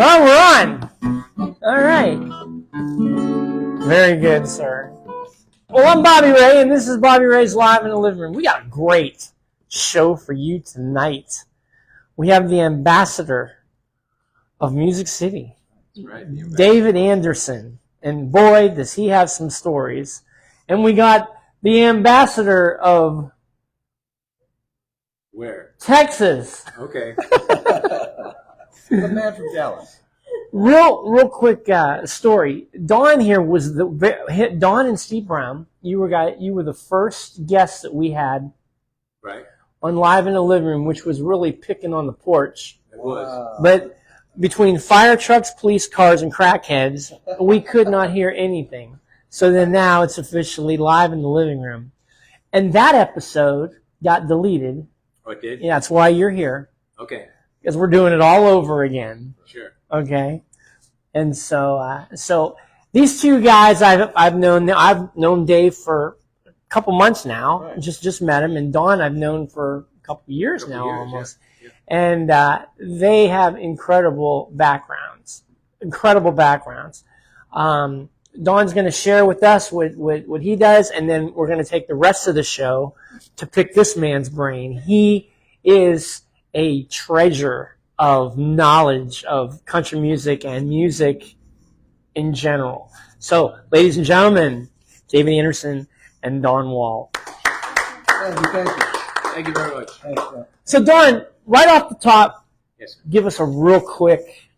Oh, we're on. All right. Very good, sir. Well, I'm Bobby Ray, and this is Bobby Ray's Live in the Living Room. We got a great show for you tonight. We have the ambassador of Music City, right, David Andersen. And boy, does he have some stories. And we got the ambassador of... Where? Texas. Okay. The man from Dallas. Real quick story. Don here was Don and Steve Brown. You were the first guests that we had, right, on Live in the Living Room, which was really picking on the porch. It was. But between fire trucks, police cars, and crackheads, we could not hear anything. So then now it's officially Live in the Living Room, and that episode got deleted. Oh, it did? Yeah, that's why you're here. Okay. Because we're doing it all over again. Sure. Okay. And so these two guys I've known Dave for a couple months now. Right. Just met him, and Don I've known for a couple years now almost. Yeah. Yeah. And they have incredible backgrounds. Don's going to share with us what he does, and then we're going to take the rest of the show to pick this man's brain. He is a treasure of knowledge of country music and music in general. So, ladies and gentlemen, David Andersen and Don Wall. Thank you. Thank you very much. Thanks, so, Don, right off the top, yes, sir. Give us a real quick,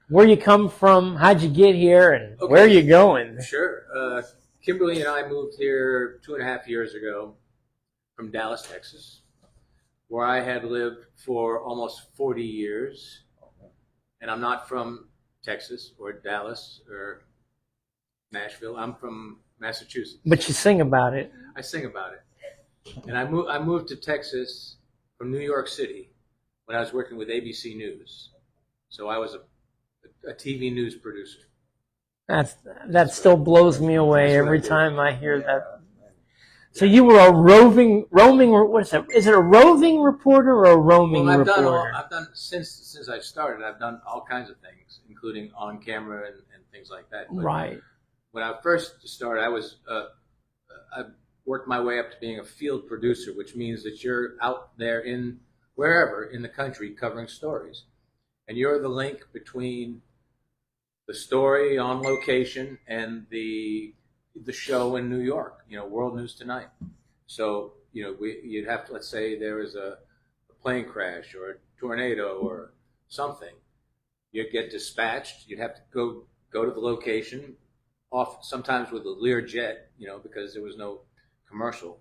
where you come from, how'd you get here, and where are you going? Sure. Kimberly and I moved here 2.5 years ago from Dallas, Texas, where I had lived for almost 40 years. And I'm not from Texas or Dallas or Nashville. I'm from Massachusetts. But you sing about it. I sing about it. And I moved to Texas from New York City when I was working with ABC News. So I was a TV news producer. That still blows me away every time I hear that. So you were a roaming. What is that? Is it a roving reporter or a roaming reporter? I've done since I started. I've done all kinds of things, including on camera and things like that. But right. When I first started, I worked my way up to being a field producer, which means that you're out there in wherever in the country covering stories, and you're the link between the story on location and the show in New York, World News Tonight. So, you'd have to, let's say there was a plane crash or a tornado or something. You'd get dispatched. You'd have to go to the location, sometimes with a Learjet, because there was no commercial.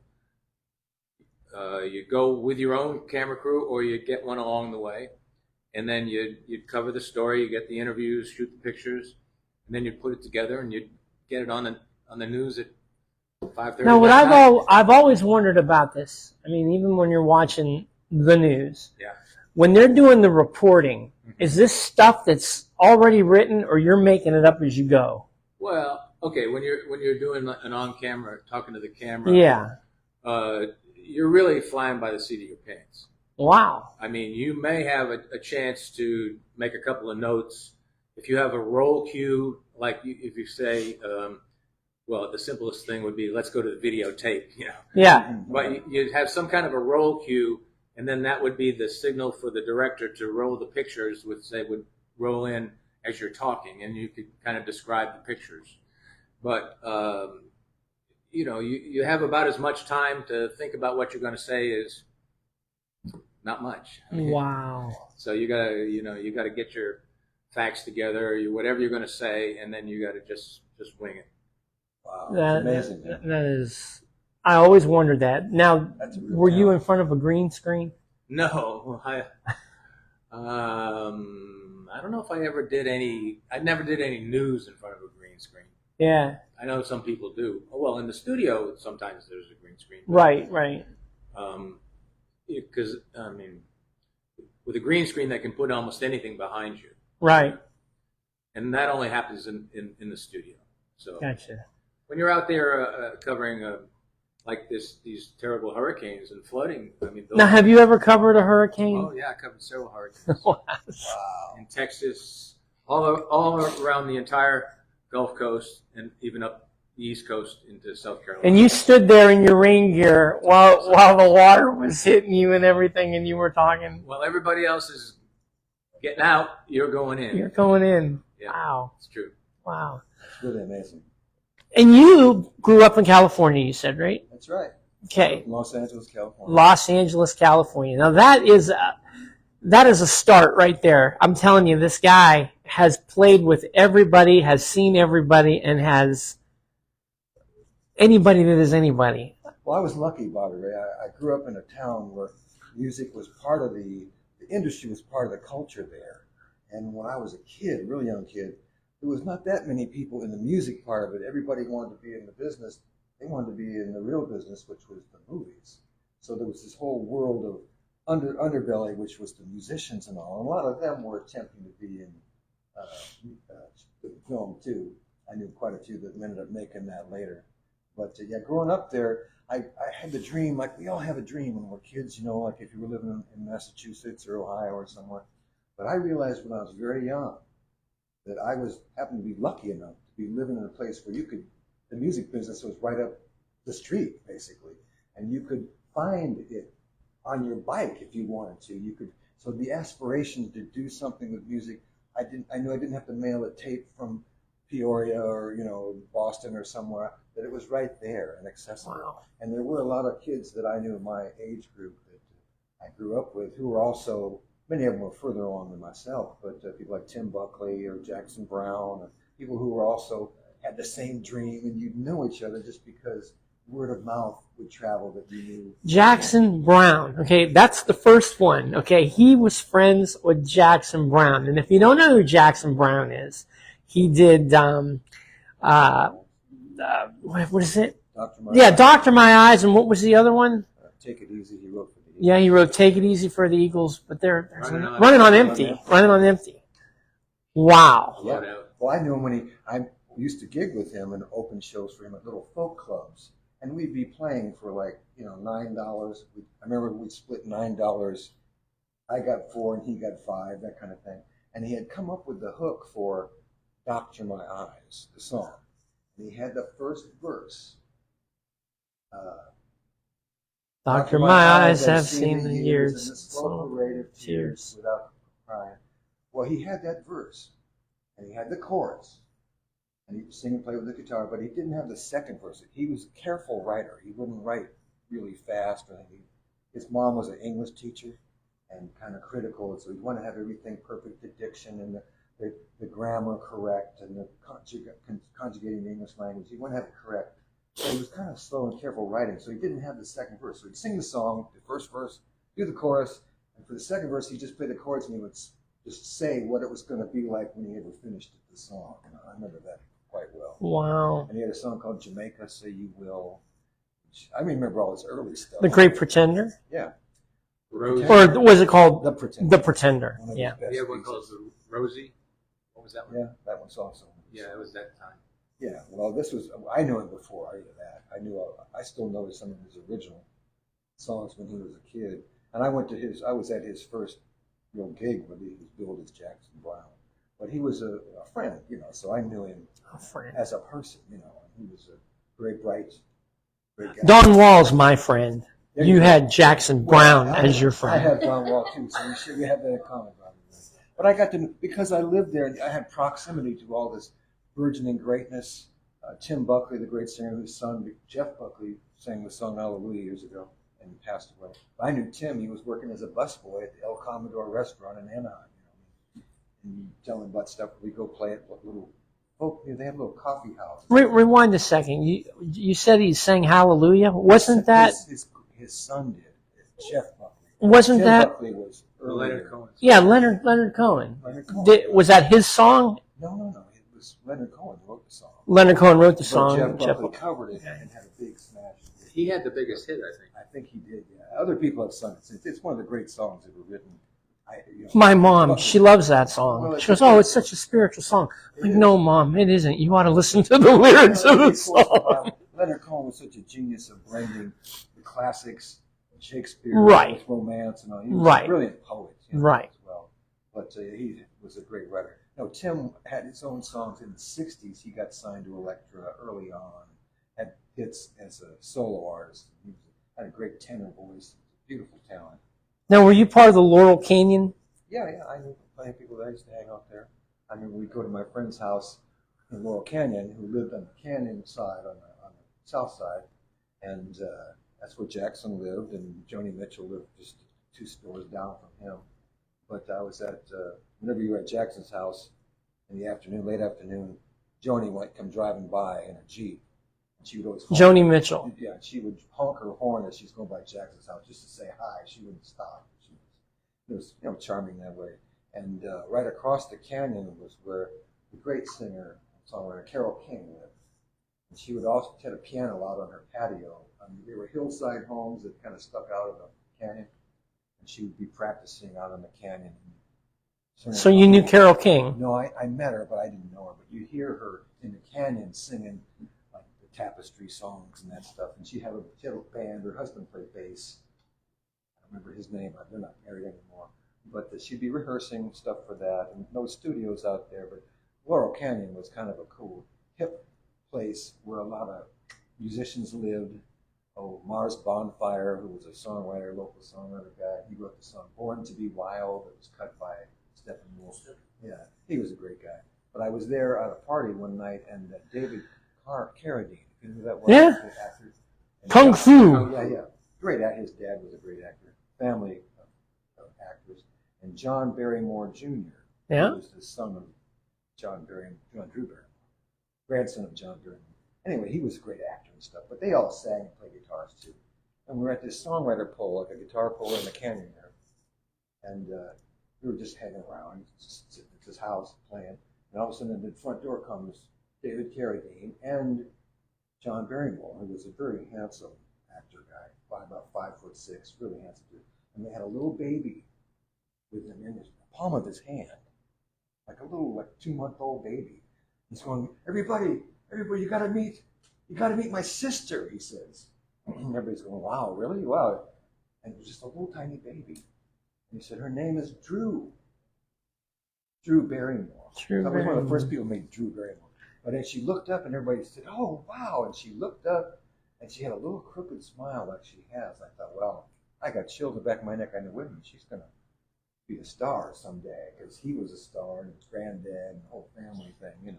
You'd go with your own camera crew, or you'd get one along the way. And then you'd cover the story, you get the interviews, shoot the pictures, and then you'd put it together and you'd get it on the news at 5:30. Now, I've always wondered about this. I mean, even when you're watching the news, yeah, when they're doing the reporting, is this stuff that's already written, or you're making it up as you go? Well, okay, when you're doing an on camera, talking to the camera, yeah, you're really flying by the seat of your pants. Wow. I mean, you may have a chance to make a couple of notes. If you have a roll cue, if you say, well, the simplest thing would be, let's go to the videotape, Yeah. But you'd have some kind of a roll cue, and then that would be the signal for the director to roll the pictures, which they would roll in as you're talking, and you could kind of describe the pictures. But, you have about as much time to think about what you're going to say as not much. Wow. So you gotta get your facts together, whatever you're going to say, and then you got to just wing it. Wow, that's amazing. That is. I always wondered that. Now, were you in front of a green screen? No, I don't know if I ever did any. I never did any news in front of a green screen. Yeah. I know some people do. Well, in the studio, sometimes there's a green screen. Right. Because, with a green screen, they can put almost anything behind you. Right. And that only happens in the studio. So gotcha. When you're out there covering like these terrible hurricanes and flooding, now, have you ever covered a hurricane? Oh, yeah, I covered several hurricanes. Wow. In Texas, all around the entire Gulf Coast and even up the East Coast into South Carolina. And you stood there in your rain gear while the water was hitting you and everything, and you were talking. While everybody else is getting out, you're going in. You're going in. Yeah, Wow. it's true. Wow. It's really amazing. And you grew up in California, you said, right? That's right. Okay. Los Angeles, California. Los Angeles, California. Now that is a start right there. I'm telling you, this guy has played with everybody, has seen everybody, and has anybody that is anybody. Well, I was lucky, Bobby Ray. I grew up in a town where music was part of the industry was part of the culture there. And when I was a kid, really young kid, there was not that many people in the music part of it. Everybody wanted to be in the business. They wanted to be in the real business, which was the movies. So there was this whole world of underbelly, which was the musicians and all. And a lot of them were attempting to be in film too. I knew quite a few that ended up making that later. But yeah, growing up there, I had the dream, like we all have a dream when we're kids, you know, like if you were living in Massachusetts or Ohio or somewhere. But I realized when I was very young that I happened to be lucky enough to be living in a place where the music business was right up the street, basically. And you could find it on your bike if you wanted to. So the aspiration to do something with music, I knew I didn't have to mail a tape from Peoria or, you know, Boston or somewhere, that it was right there and accessible. Wow. And there were a lot of kids that I knew in my age group that I grew up with who were also, many of them were further along than myself, but people like Tim Buckley or Jackson Brown, or people who were also had the same dream, and you'd know each other just because word of mouth would travel that you knew. Jackson Brown. Okay, that's the first one. Okay, he was friends with Jackson Brown. And if you don't know who Jackson Brown is, he did, what is it? Dr. My Yeah, Dr. My Eyes, and what was the other one? Take It Easy, he wrote for the Eagles. Yeah, he wrote Take It Easy for the Eagles, but they're Running on empty. Running on empty. Wow. Yeah. Well, I knew him I used to gig with him and open shows for him at little folk clubs. And we'd be playing for like, you know, $9. I remember we'd split $9. I got 4 and he got 5, that kind of thing. And he had come up with the hook for Doctor My Eyes, the song. And he had the first verse. Doctor, my eyes have seen the years. And the slow parade of tears without crying. Well, he had that verse. And he had the chorus. And he'd sing and play with the guitar, but he didn't have the second verse. He was a careful writer. He wouldn't write really fast or anything. His mom was an English teacher and kind of critical, so he'd want to have everything perfect, the diction and the grammar correct and the conjugating the English language. He'd want to have it correct. So he was kind of slow and careful writing, so he didn't have the second verse. So he'd sing the song, the first verse, do the chorus, and for the second verse, he'd just play the chords and he would just say what it was going to be like when he ever finished the song. And I remember that quite well. Wow. And he had a song called Jamaica Say You Will. I remember all his early stuff. The Great Pretender? Yeah. Rosie. Or was it called The Pretender. The Pretender? One of his Yeah. best The other one pieces. called Rosie. What was that one? Yeah, that one's awesome. Yeah, it was that time. Yeah, well, I knew him before I did that. I still know some of his original songs when he was a kid. And I was at his first real gig when he was billed as Jackson Brown. But he was a friend, you know, so I knew him A friend. as a person, you know. He was a very bright, great guy. Don Wall's my friend. There You go. had Jackson Brown Well, as your I friend. have Don Wall too, so we have that in common. But I got to, because I lived there, and I had proximity to all this burgeoning greatness. Tim Buckley, the great singer whose son, Jeff Buckley, sang the song Hallelujah years ago and passed away. I knew Tim. He was working as a busboy at the El Commodore restaurant in Anaheim. You know, and you tell him about stuff. We go play at little folk. They have little coffee houses. Rewind a second. You said he sang Hallelujah. Wasn't that? His son did? Jeff Buckley. Wasn't Tim that? Buckley was Leonard earlier. Cohen. Yeah, Leonard Cohen. Leonard Cohen. Was that his song? No. It was Leonard Cohen who wrote the song. Leonard Cohen wrote the But song. Jeff Buckley covered it and had a big smash. He had the biggest hit, I think. I think he did, yeah. Other people have sung it. It's one of the great songs ever written. My mom, she loves that song. Well, She goes, "Oh, it's such a spiritual song." I'm like, no, Mom, it isn't. You ought to listen to the lyrics of the song. Leonard Cohen was such a genius of blending the classics, Shakespeare, Right. with romance, and all. He was Right. a brilliant poet, you know, Right. as well. but he was a great writer. No, Tim had his own songs in the '60s. He got signed to Elektra early on, had hits as a solo artist. Had a great tenor voice, beautiful talent. Now, were you part of the Laurel Canyon? Yeah, I knew plenty of people that used to hang out there. I mean, we'd go to my friend's house in Laurel Canyon, who lived on the canyon side, on the south side, and that's where Jackson lived, and Joni Mitchell lived just 2 stores down from him. But I was whenever you were at Jackson's house in the afternoon, late afternoon, Joni might come driving by in a Jeep. And she would always honk. Joni Mitchell. Yeah, she would honk her horn as she's going by Jackson's house just to say hi. She wouldn't stop. It was, charming that way. And right across the canyon was where the great singer and songwriter Carole King lived. And she would also had a piano out on her patio. They were hillside homes that kind of stuck out of the canyon. And she would be practicing out on the canyon. So you knew Carole King? No, I met her, but I didn't know her. But you hear her in the canyon singing like the Tapestry songs and that stuff. And she had a band. Her husband played bass. I don't remember his name. They're not married anymore. But she'd be rehearsing stuff for that. And no studios out there. But Laurel Canyon was kind of a cool, hip place where a lot of musicians lived. Oh, Mars Bonfire, who was a songwriter, local songwriter guy. He wrote the song "Born to Be Wild" that was cut by Steppenwolf. Yeah, he was a great guy. But I was there at a party one night, and David Carradine, you know who that was? Yeah. The actor. Kung Fu. Yeah. Great actor. His dad was a great actor. Family of actors. And John Barrymore Jr. Yeah. Who was the son of John Drew Barrymore, grandson of John Barrymore. Anyway, he was a great actor and stuff, but they all sang and played guitars too. And we were at this songwriter pole, like a guitar pole in the canyon there. And we were just hanging around, just sitting at his house playing. And all of a sudden, the front door comes David Carradine and John Barrymore, who was a very handsome actor guy, about 5'6", really handsome dude. And they had a little baby with him in the palm of his hand, like a little 2-month-old baby. He's going, everybody, you gotta meet my sister, he says. Everybody's going, wow, really? Wow. And it was just a little tiny baby. And he said, her name is Drew Barrymore. I was one of the first people who made Drew Barrymore. But then she looked up and everybody said, oh, wow. And she looked up and she had a little crooked smile like she has. I thought, well, I got chills in the back of my neck. I knew, women, she's going to be a star someday, because he was a star and his granddad and the whole family thing,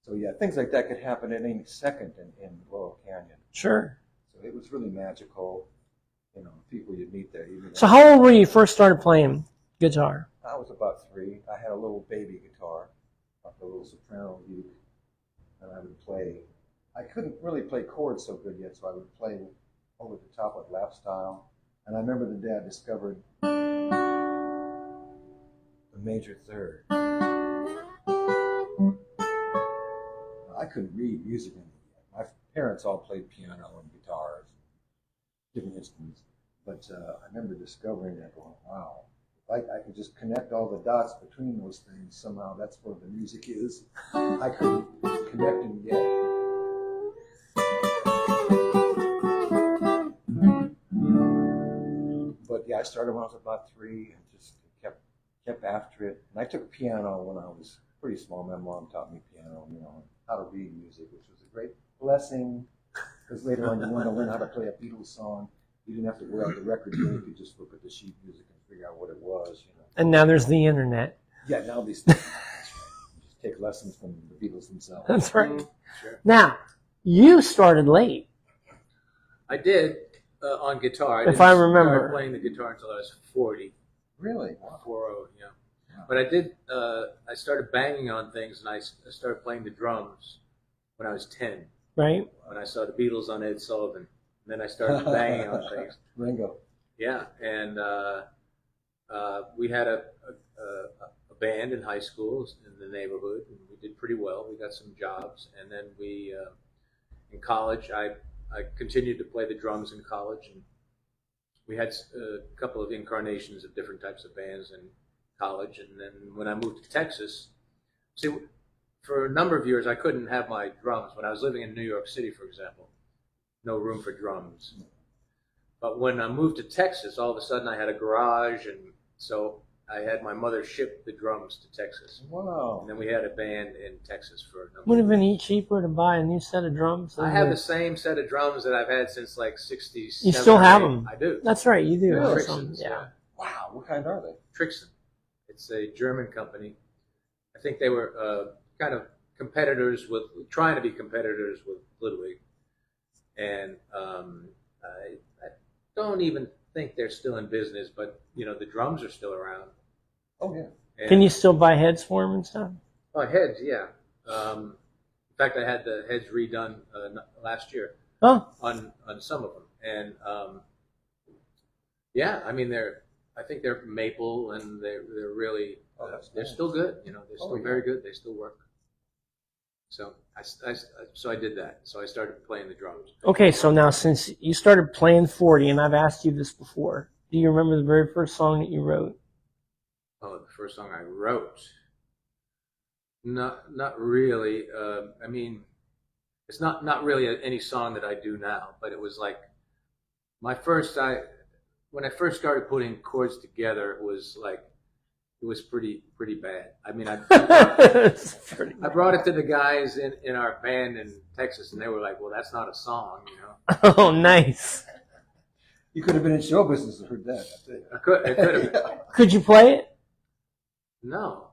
So yeah, things like that could happen at any second in Laurel Canyon. Sure. So it was really magical, people you'd meet there. So how old were you first started playing guitar? I was about 3. I had a little baby guitar, like a little soprano uke, and I would play. I couldn't really play chords so good yet, so I would play over the top with lap style. And I remember the day I discovered the major third. I couldn't read music yet. My parents all played piano and guitars, different instruments. But I remember discovering that, going, wow, if I could just connect all the dots between those things, somehow that's where the music is. I couldn't connect them yet. But yeah, I started when I was about 3 and just kept after it. And I took piano when I was pretty small. My mom taught me piano, how to read music, which was a great blessing, because later on you want to learn how to play a Beatles song. You didn't have to worry out the record deal. You could just look at the sheet music and figure out what it was. And now there's the internet. Yeah, now these things. Just take lessons from the Beatles themselves. That's right. Sure. Now, you started late. I did on guitar. If I didn't remember. start playing the guitar until I was 40. Really? Wow. 40, yeah. But I did. I started banging on things, and I started playing the drums when I was 10. Right. When I saw the Beatles on Ed Sullivan, and then I started banging on things. Ringo. Yeah, and we had a band in high school in the neighborhood, and we did pretty well. We got some jobs, and then we in college, I continued to play the drums in college, and we had a couple of incarnations of different types of bands in college. And then when I moved to Texas, for a number of years I couldn't have my drums. When I was living in New York City, for example, no room for drums. But when I moved to Texas, all of a sudden I had a garage, and so I had my mother ship the drums to Texas. Wow. And then we had a band in Texas for a number Would have of been years. cheaper to buy a new set of drums. I have the same set of drums that I've had since like 67. You still have or 8. them? I do. That's right, you do. They're have Trixons, some, yeah. Wow. What kind are they? Trixon. It's a German company. I think they were kind of trying to be competitors with Little League. And I don't even think they're still in business, but the drums are still around. Oh yeah. And, Can you still buy heads for them and stuff? Oh, heads, yeah. In fact, I had the heads redone last year Oh, on some of them, and yeah, I mean I think they're maple, and they're really they're nice. still good. They're still yeah. very good. They still work. So I did that. So I started playing the drums. okay. So now, since you started playing 40, and I've asked you this before, do you remember the very first song that you wrote? Oh, the first song I wrote. Not really. I mean, it's not really any song that I do now, but it was like when I first started putting chords together, it was pretty bad. I mean, I brought it to the guys in our band in Texas, and they were like, "Well, that's not a song," Oh, nice. You could have been in show business and heard that. It could have been. Could you play it? No,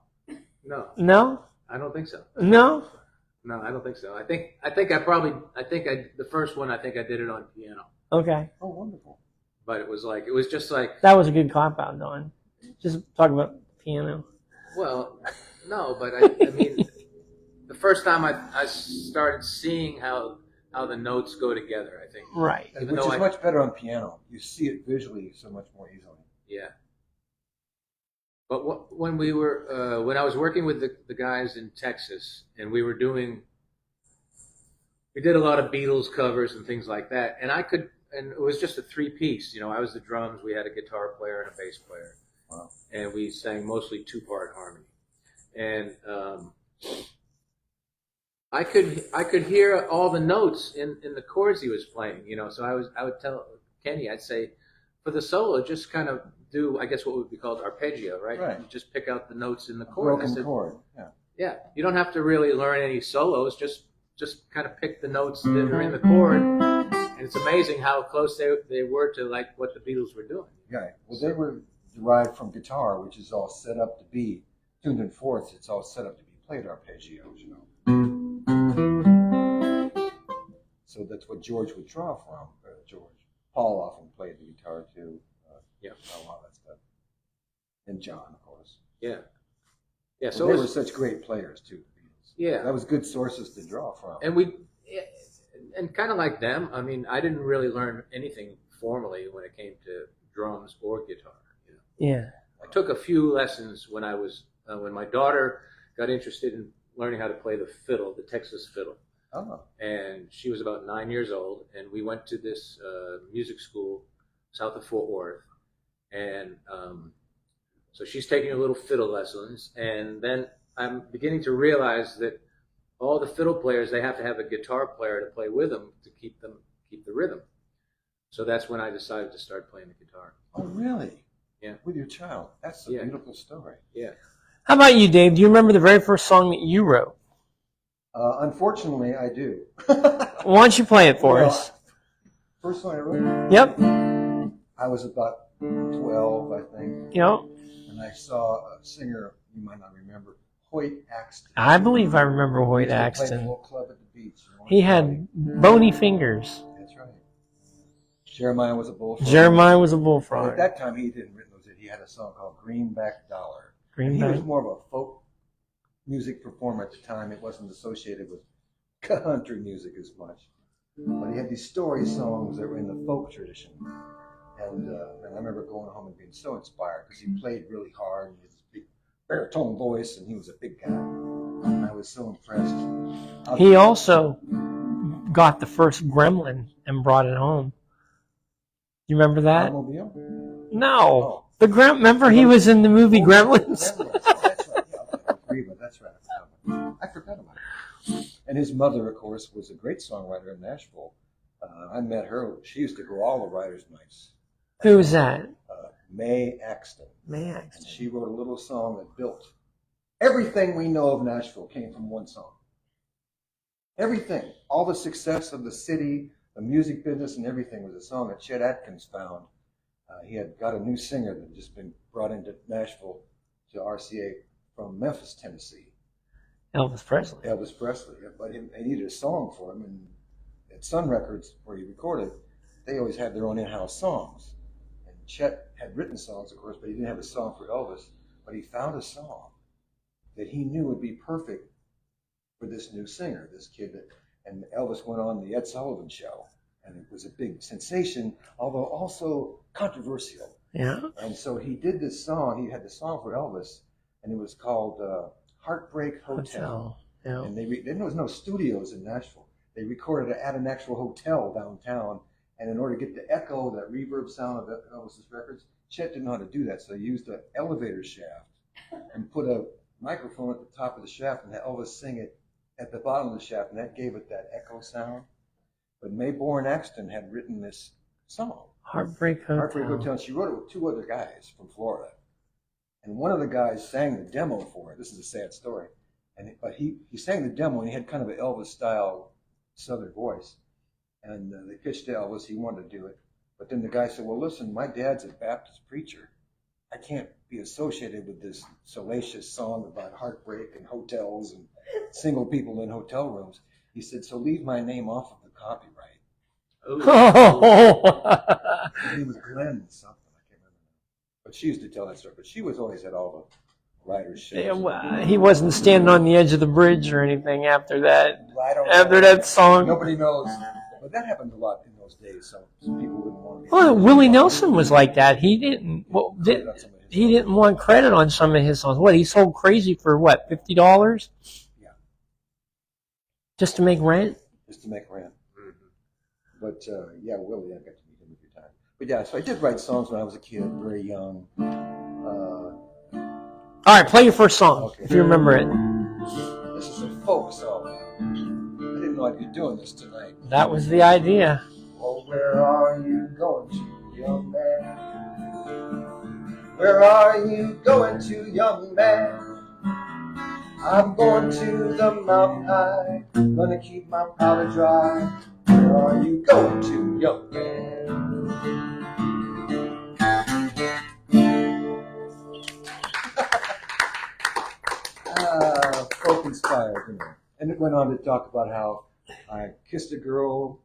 No? I don't think so. No? No, I don't think so. I think the first one I did it on piano, Okay. Oh, wonderful. but it was just like, That was a good cop out, Don. Just talk about piano. well, no, but I mean, the first time I started seeing how the notes go together, I think. Right. Even Which though is much better on piano. You see it visually so much more easily. Yeah. But when I was working with the guys in Texas, and we did a lot of Beatles covers and things like that, and it was just a 3-piece. I was the drums, we had a guitar player and a bass player. Wow. And we sang mostly 2-part harmony. And I could hear all the notes in the chords he was playing, so I would tell Kenny, I'd say, for the solo, just kind of do, I guess, what would be called arpeggio, right? Right. You just pick out the notes in the chord. Broken chord. Yeah. Yeah, you don't have to really learn any solos. Just kind of pick the notes that are in the chord, and it's amazing how close they were to like what the Beatles were doing. Right. Well, they were derived from guitar, which is all set up to be tuned in fourths. It's all set up to be played arpeggios, So that's what George would draw from. George. Paul often played the guitar too. Yeah. A lot of that stuff. And John, of course. Yeah. Yeah. So So they it were was, such great players too. The Beatles. yeah. That was good sources to draw from. And kind of like them. I mean, I didn't really learn anything formally when it came to drums or guitar. Yeah. I took a few lessons when when my daughter got interested in learning how to play the fiddle, the Texas fiddle. Oh. And she was about 9 years old, and we went to this music school south of Fort Worth, and so she's taking her little fiddle lessons, and then I'm beginning to realize that all the fiddle players, they have to have a guitar player to play with them to keep the rhythm. So that's when I decided to start playing the guitar. Oh, really? Yeah. With your child. That's a beautiful story. Yeah. How about you, Dave? Do you remember the very first song that you wrote? Unfortunately, I do. Why don't you play it for us? First song I wrote? Yep. I was about 12, I think. Yep. And I saw a singer you might not remember, Hoyt Axton. I believe I remember Hoyt He played a Axton. little club at the beach. He had bony fingers. That's right. Jeremiah was a bullfrog. Jeremiah was a And bullfrog. at that time, he didn't written those. He had a song called Greenback Dollar. He was Greenback. more of a folk music performer at the time. It wasn't associated with country music as much. But he had these story songs that were in the folk tradition. And I remember going home and being so inspired because he played really hard. And he had this big baritone voice, and he was a big guy. And I was so impressed. He also got the first gremlin and brought it home. You remember that? Automobile? No. The remember he was in the movie Gremlins? Gremlins. Oh, that's right. Yeah, I agree, but that's right. I forgot about it. And his mother, of course, was a great songwriter in Nashville. I met her. She used to go all the writers' nights. Who was that? Mae Axton. Mae And Axton. she wrote a little song that built everything we know of Nashville came from one song. Everything, all the success of the city, the music business, and everything was a song that Chet Atkins found. He had got a new singer that had just been brought into Nashville to RCA from Memphis, Tennessee. Elvis Presley. Elvis Presley. But they needed a song for him, and at Sun Records, where he recorded, they always had their own in-house songs. And Chet had written songs, of course, but he didn't have a song for Elvis. But he found a song that he knew would be perfect for this new singer, this kid. And Elvis went on the Ed Sullivan Show, and it was a big sensation, although also controversial. Yeah. And so he did this song. He had the song for Elvis, and it was called Heartbreak Hotel. Yeah. And there was no studios in Nashville. They recorded it at an actual hotel downtown. And in order to get the echo, that reverb sound of Elvis's records, Chet didn't know how to do that. So he used an elevator shaft and put a microphone at the top of the shaft and had Elvis sing it at the bottom of the shaft. And that gave it that echo sound. But Mae Axton had written this song. Heartbreak Hotel. Heartbreak Hotel. And she wrote it with two other guys from Florida. And one of the guys sang the demo for it. This is a sad story. But he sang the demo, and he had kind of an Elvis-style Southern voice. And they pitched to Elvis. He wanted to do it. But then the guy said, well, listen, my dad's a Baptist preacher. I can't be associated with this salacious song about heartbreak and hotels and single people in hotel rooms. He said, so leave my name off of the copyright. His name was Glenn something. I can't remember. But she used to tell that story. But she was always at all the writers' shows. Yeah, well, he wasn't standing on the edge of the bridge or anything after that. I don't After know. that song. Nobody knows. But that happened a lot in those days, so people wouldn't want to be. Well, Willie Nelson was like that. He didn't. He didn't want credit on some of his songs. What, he sold Crazy for what, $50? Yeah. Just to make rent? Just to make rent. Mm-hmm. But yeah, Willie, I got to meet him a few times. But yeah, so I did write songs when I was a kid, very young. All right, play your first song, Okay. if you remember it. This is a folk song. I didn't know I'd be doing this tonight. That was the idea. Oh, where are you going to, young man? Where are you going to, young man? I'm going to the mountain high, gonna keep my powder dry. Where are you going to, young man? Folk inspired, you know. And it went on to talk about how I kissed a girl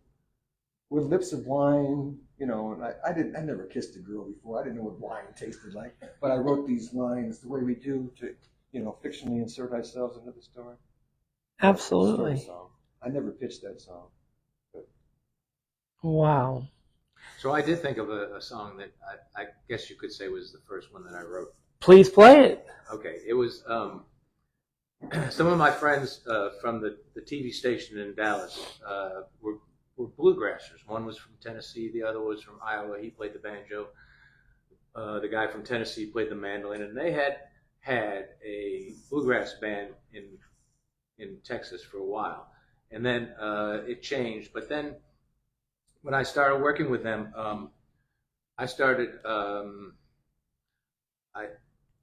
with lips of wine, you know, and I never kissed a girl before. I didn't know what wine tasted like. But I wrote these lines the way we do to, you know, fictionally insert ourselves into the story. Absolutely. Song. I never pitched that song. But. Wow. So I did think of a song that I guess you could say was the first one that I wrote. Please play it. Okay, it was some of my friends from the TV station in Dallas were bluegrassers. One was from Tennessee, the other was from Iowa. He played the banjo. The guy from Tennessee played the mandolin, and they had a bluegrass band in Texas for a while, and then it changed. But then when I started working with them, I started.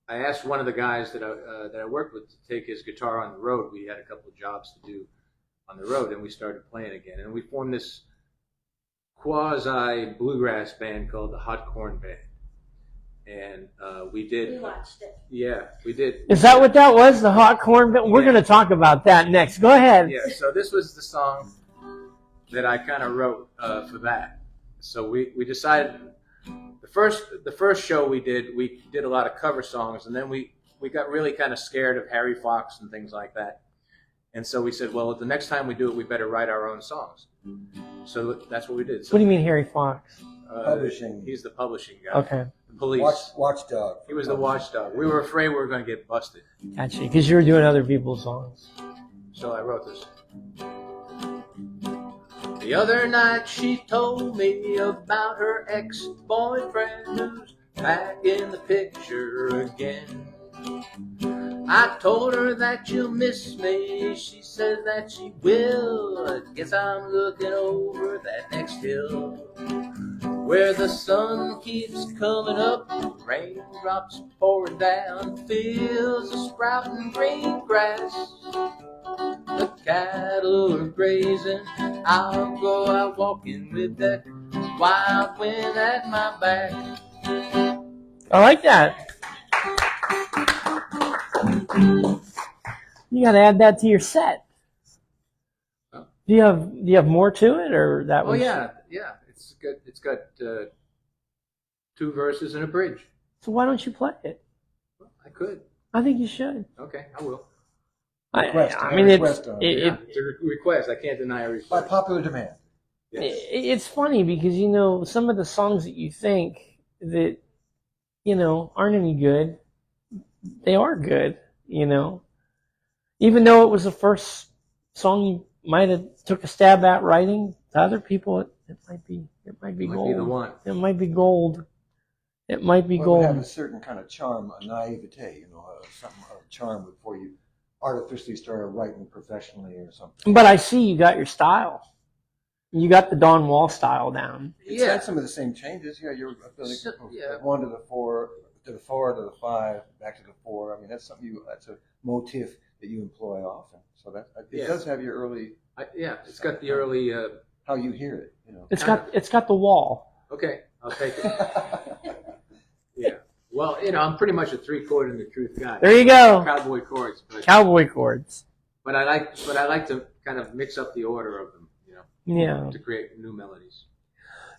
I asked one of the guys that I worked with to take his guitar on the road. We had a couple of jobs to do on the road, and we started playing again. And we formed this quasi bluegrass band called the Hot Corn Band. And we did. We watched it. Yeah, we did. Is that what that was, the hot corn bit? We're going to talk about that next. Go ahead. Yeah, so this was the song that I kind of wrote for that. So we decided the first show we did a lot of cover songs, and then we got really kind of scared of Harry Fox and things like that. And so we said, well, the next time we do it, we better write our own songs. So that's what we did. So, What do you mean, Harry Fox? Publishing. He's the publishing guy. Okay. The police. Watchdog. He was the watchdog. We were afraid we were going to get busted. Gotcha. Because you were doing other people's songs. So I wrote this. The other night she told me about her ex-boyfriend who's back in the picture again. I told her that you'll miss me. She says that she will. I guess I'm looking over that next hill. where the sun keeps coming up, raindrops pouring down, fields of sprouting green grass. The cattle are grazing, I'll go out walking with that wild wind at my back. I like that. You got to add that to your set. Oh. Do you have more to it, or that was? Oh yeah. It's good. It's got 2 verses and a bridge. So why don't you play it? Well, I could. I think you should. Okay, I will. I mean, request It's a request. I can't deny a by request. popular demand. Yes. it's funny because some of the songs that you think that aren't any good, they are good. Even though it was the first song you might have took a stab at writing, to other people it might be Might gold. be the one. It might be gold. It might be Well, gold. it would have a certain kind of charm, a naivete, something of charm before you artificially started writing professionally or something. But I see you got your style. You got the Don Wall style down. It's had some of the same changes. Yeah, you're Yeah. 1 to the 4, to the 4 to the 5, back to the 4. I mean, that's a motif that you employ often. So that it does have your early. It's got the early. How you hear it, It's got the wall. Okay, I'll take it. Yeah. Well, I'm pretty much a 3/4 in the truth guy. There you go. Cowboy chords, Cowboy chords. but I like to kind of mix up the order of them, Yeah. to create new melodies.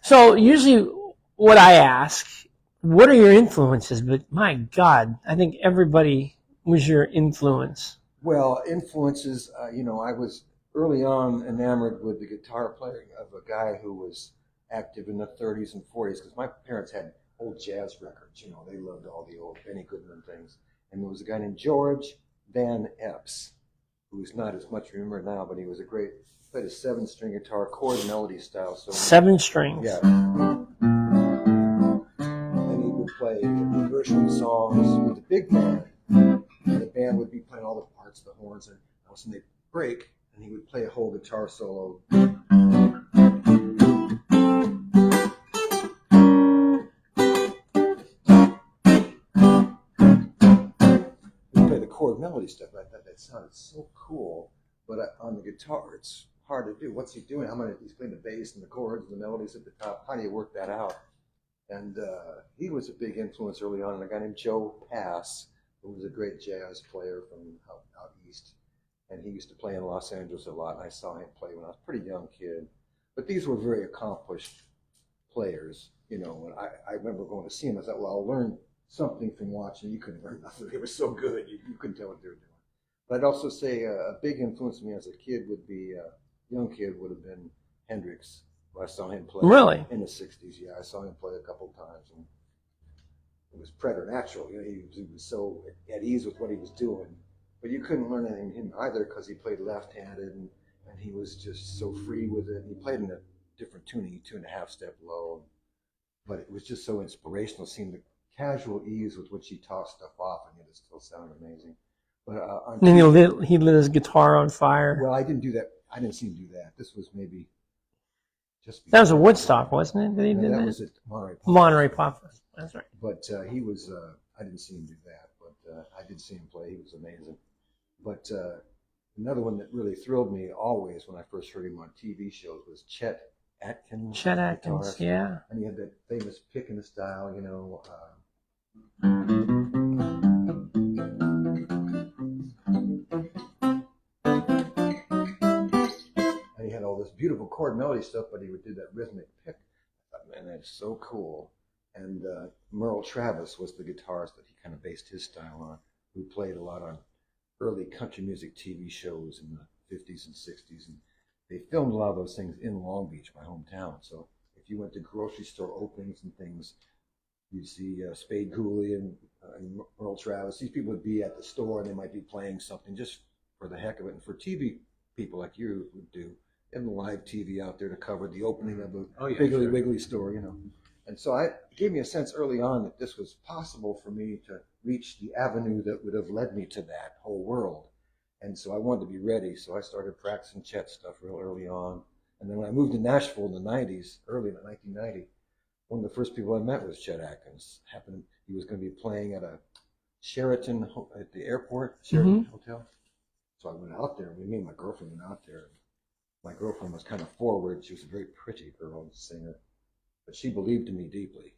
So usually what I ask, what are your influences? But my God, I think everybody was your influence. Well, influences. I was early on enamored with the guitar playing of a guy who was active in the 30s and 40s because my parents had old jazz records. They loved all the old Benny Goodman things. And there was a guy named George Van Epps, who's not as much remembered now, but he was played a 7-string guitar, chord melody style. So 7 strings. yeah. And he would play version songs with the big band. And the band would be playing all the parts, the horns, and all of a sudden they'd break, and he would play a whole guitar solo. Chord melody stuff. I thought that sounded so cool, but on the guitar, it's hard to do. What's he doing? He's playing the bass and the chords and the melodies at the top. How do you work that out? And he was a big influence early on. And a guy named Joe Pass, who was a great jazz player from out east, and he used to play in Los Angeles a lot. And I saw him play when I was a pretty young kid. But these were very accomplished players, And I remember going to see him. I thought, well, I'll learn something from watching. You couldn't learn nothing. They were so good. You couldn't tell what they were doing. But I'd also say a big influence on me as a kid would be, young kid would have been Hendrix. I saw him play Really? in the 60s. Yeah, I saw him play a couple of times. And it was preternatural. He was so at ease with what he was doing. But you couldn't learn anything from him either because he played left-handed and he was just so free with it. He played in a different tuning, 2.5 step low. But it was just so inspirational, seeing the casual ease with which he tossed stuff off, and it still sounded amazing. But then he lit his guitar on fire. Well, I didn't do that. I didn't see him do that. This was maybe just. That was a Woodstock, wasn't it? That he did that that? was at Monterey Pop. Monterey Pop. That's right. But he was. I didn't see him do that, but I did see him play. He was amazing. But another one that really thrilled me always when I first heard him on TV shows was Chet Atkins. Chet Atkins, guitarist. yeah. And he had that famous pick in the style, And he had all this beautiful chord melody stuff, but he would do that rhythmic pick. I thought, man, that's so cool. And Merle Travis was the guitarist that he kind of based his style on, who played a lot on early country music TV shows in the 50s and 60s. And they filmed a lot of those things in Long Beach, my hometown. So if you went to grocery store openings and things, you'd see Spade Cooley and Merle Travis. These people would be at the store and they might be playing something just for the heck of it. And for TV people like you would do, and the live TV out there to cover the opening of the Piggly Wiggly store, And so it gave me a sense early on that this was possible for me to reach the avenue that would have led me to that whole world. And so I wanted to be ready. So I started practicing Chet stuff real early on. And then when I moved to Nashville in the 90s, early in 1990, one of the first people I met was Chet Atkins. He was going to be playing at a Sheraton at the airport, Sheraton Hotel. So I went out there. Me and my girlfriend went out there. My girlfriend was kind of forward. She was a very pretty girl, singer, but she believed in me deeply.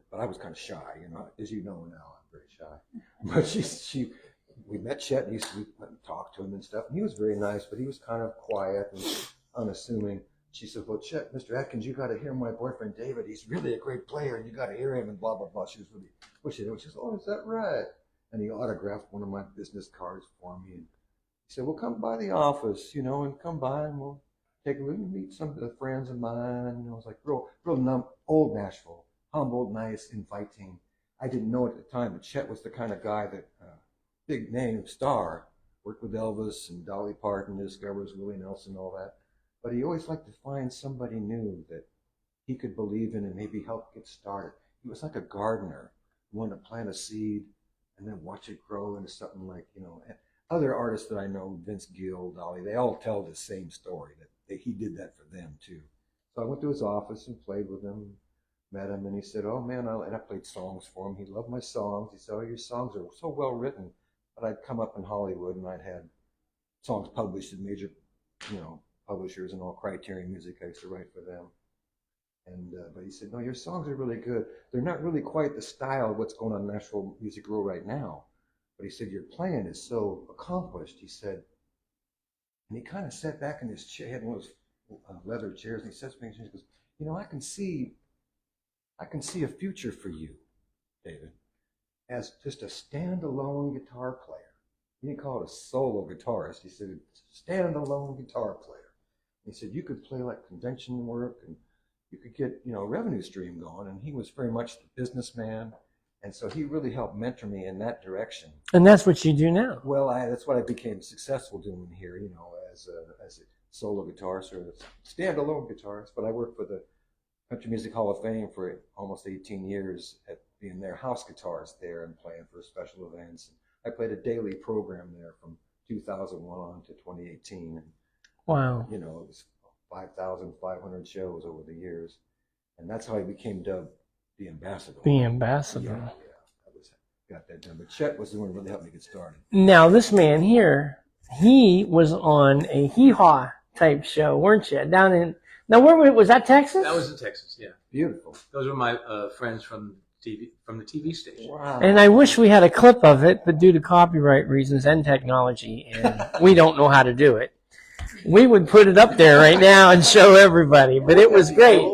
But I was kind of shy, you know. As you know now, I'm very shy. But we met Chet, and we went and talked to him and stuff. And he was very nice, but he was kind of quiet and unassuming. She said, "Well, Chet, Mr. Atkins, you got to hear my boyfriend David. He's really a great player, and you got to hear him." And blah blah blah. She was really pushing it. She said, "Oh, is that right?" And he autographed one of my business cards for me. And he said, "Well, come by the office, you know, and come by, and we'll meet some of the friends of mine." And I was like, real old Nashville, humble, nice, inviting. I didn't know at the time that Chet was the kind of guy that, big name star, worked with Elvis and Dolly Parton, discovers Willie Nelson, all that. But he always liked to find somebody new that he could believe in and maybe help get started. He was like a gardener who wanted to plant a seed and then watch it grow into something like, you know, other artists that I know, Vince Gill, Dolly, they all tell the same story, that he did that for them too. So I went to his office and played with him, met him, and he said, "Oh man," and I played songs for him. He loved my songs. He said, "Oh, your songs are so well written." But I'd come up in Hollywood and I'd had songs published in major, you know, publishers and all, Criterion Music. I used to write for them. And but he said, "No, your songs are really good. They're not really quite the style of what's going on in Nashville Music Row right now. But he said, your playing is so accomplished." He said, and he kind of sat back in his chair, had one of those leather chairs, and he says to me, he goes, "You know, I can see a future for you, David, as just a standalone guitar player." He didn't call it a solo guitarist. He said, "Standalone guitar player." He said, "You could play like convention work, and you could get, you know, a revenue stream going." And he was very much the businessman. And so he really helped mentor me in that direction. And that's what you do now. Well, that's what I became successful doing here, you know, as a solo guitarist or a standalone guitarist. But I worked for the Country Music Hall of Fame for almost 18 years at being their house guitarist there and playing for special events. I played a daily program there from 2001 on to 2018. And, wow. You know, it was 5,500 shows over the years. And that's how I became dubbed the ambassador. The ambassador. Yeah, got that done. But Chet was the one who really helped me get started. Now, this man here, he was on a hee-haw type show, weren't you? Down in, now where was that, Texas? That was in Texas, yeah. Beautiful. Those were my friends from the TV station. Wow. And I wish we had a clip of it, but due to copyright reasons and technology, and we don't know how to do it, we would put it up there right now and show everybody. But it was great.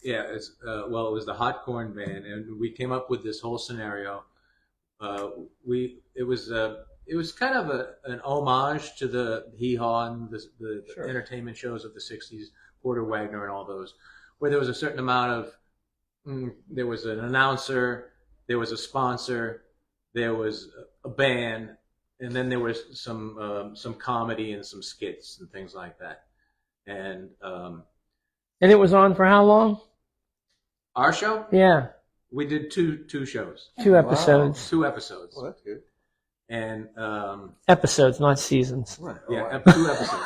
Yeah, it was the Hot Corn Band, and we came up with this whole scenario. It was kind of an homage to the hee haw and the Sure. entertainment shows of the '60s, Porter Wagner and all those, where there was a certain amount of there was an announcer, there was a sponsor, there was a band, and then there was some comedy and some skits and things like that. And it was on for how long? Our show? Yeah. We did two shows. 2 episodes. Wow. 2 episodes. Well, that's good. And Episodes, not seasons. Right. yeah, Oh, 2 episodes.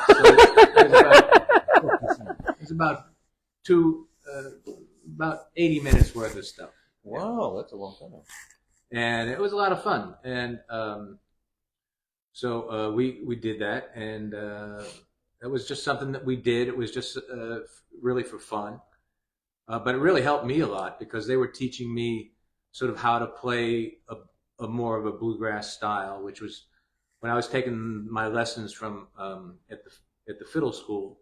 So it's about 80 minutes worth of stuff. wow, that's a long time. And it was a lot of fun. And so we did that, and it was just something that we did. It was just really for fun. But it really helped me a lot because they were teaching me sort of how to play a more of a bluegrass style, which was when I was taking my lessons from at the fiddle school.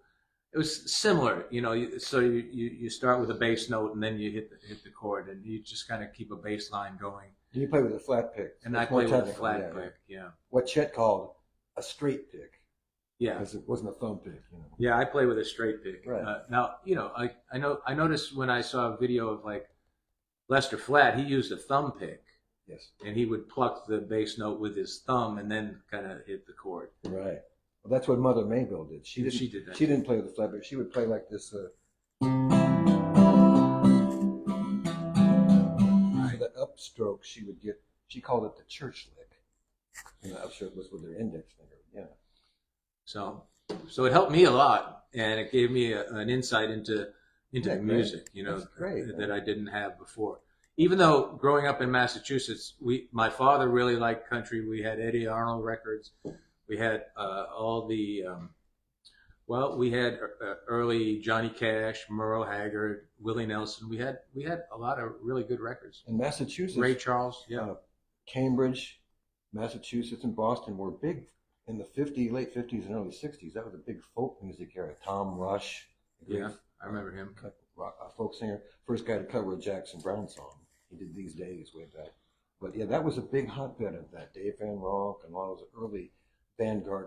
It was similar, you know. So you start with a bass note and then you hit the chord, and you just kind of keep a bass line going. You play with a flat pick. And I play with a flat pick, yeah. What Chet called a straight pick. Yeah. Because it wasn't a thumb pick, you know. Yeah, I play with a straight pick. Right. Now, you know, I noticed when I saw a video of like Lester Flatt, he used a thumb pick. Yes. And he would pluck the bass note with his thumb and then kind of hit the chord. Right. Well, that's what Mother Maybelle did. She did that. She didn't play with the flat pick. She would play like this. So that upstroke she would get, she called it the church lick. And the upstroke was with her index finger. Yeah. So it helped me a lot, and it gave me an insight into into Yeah, the great. music, you know, That's great, that man. I didn't have before. Even though growing up in Massachusetts, my father really liked country. We had Eddie Arnold records. We had all the we had early Johnny Cash, Merle Haggard, Willie Nelson. We had a lot of really good records. In Massachusetts, Ray Charles, yeah. Cambridge, Massachusetts, and Boston were big in the late 50s and early 60s. That was a big folk music area. Tom Rush, Yeah, I remember him. Folk singer, first guy to cover a Jackson Brown song. He did These Days way back. But yeah, that was a big hotbed of that. Dave Van Ronk and all those early vanguard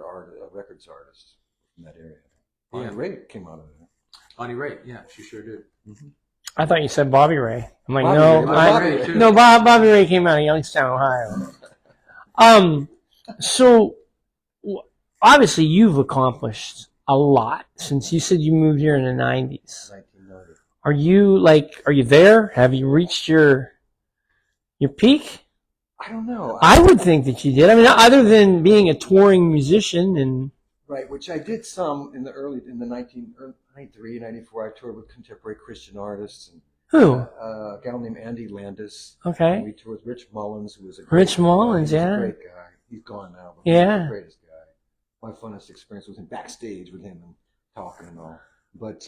records artists from that area. Yeah. Bonnie Raitt came out of there. Bonnie Raitt, yeah, she sure did. Mm-hmm. I thought you said Bobby Ray. I'm like, Bobby no, Ray, Bobby Ray, too. no, Bobby Ray came out of Youngstown, Ohio. So obviously you've accomplished a lot since you said you moved here in the 90s. 1990. Are you there? Have you reached your peak? I don't know. I would think that you did. I mean, other than being a touring musician and right, which I did some in the 93, 94. I toured with contemporary Christian artists. And, who? A gal named Andy Landis. Okay. And we toured with Rich Mullins, who was a Rich Mullins, guy. He's yeah. a great guy. He's gone now, but Yeah. he's the greatest guy. My funnest experience was in backstage with him and talking and all. But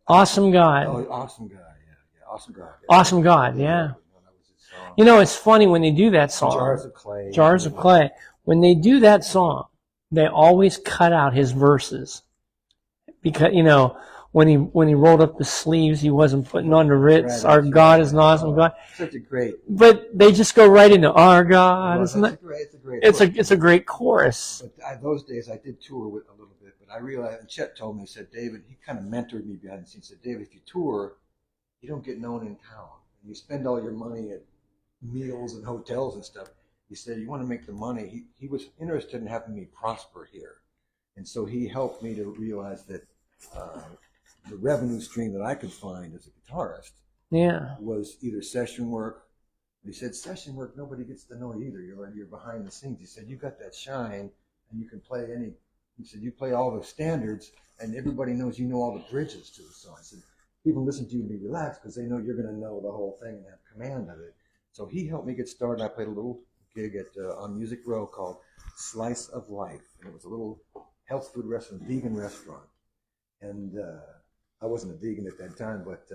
Awesome God. Oh, awesome guy, yeah, awesome God. Yeah. Awesome God, yeah. That was his song. You know, it's funny when they do that song. Jars of Clay. Jars of Clay. When they do that song, they always cut out his verses because when he rolled up the sleeves, he wasn't putting on the Ritz. Our God is an awesome God. Such a great. But they just go right into our God. It's a great. It's a great chorus. But those days I did tour with a little bit, but I realized, and Chet told me, he said, David, he kind of mentored me behind the scenes. He said, David, if you tour, you don't get known in town. You spend all your money at meals and hotels and stuff. He said, you want to make the money. He was interested in having me prosper here. And so he helped me to realize that the revenue stream that I could find as a guitarist was either session work. He said, session work, nobody gets to know either. You're behind the scenes. He said, you got that shine and you can play any. He said, you play all the standards and everybody knows you know all the bridges to the song. He said, people listen to you and be relaxed because they know you're going to know the whole thing and have command of it. So he helped me get started. I played a little gig on Music Row called Slice of Life. And it was a little health food restaurant, vegan restaurant. And I wasn't a vegan at that time, but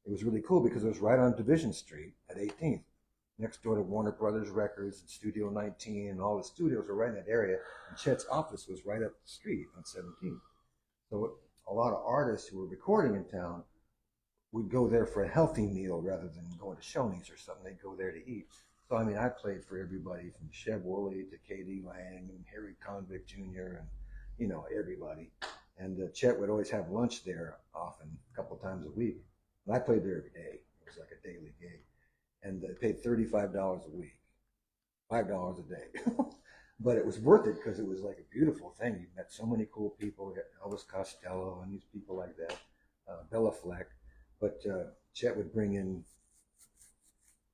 it was really cool because it was right on Division Street at 18th, next door to Warner Brothers Records and Studio 19, and all the studios were right in that area. And Chet's office was right up the street on 17th. So a lot of artists who were recording in town would go there for a healthy meal rather than going to Shoney's or something. They'd go there to eat. So, I mean, I played for everybody from Sheb Woolley to K.D. Lang and Harry Convict Jr. and, everybody. And Chet would always have lunch there often, a couple times a week. And I played there every day. It was like a daily gig. And they paid $35 a week, $5 a day. But it was worth it because it was like a beautiful thing. You met so many cool people. You got Elvis Costello and these people like that, Bella Fleck. But Chet would bring in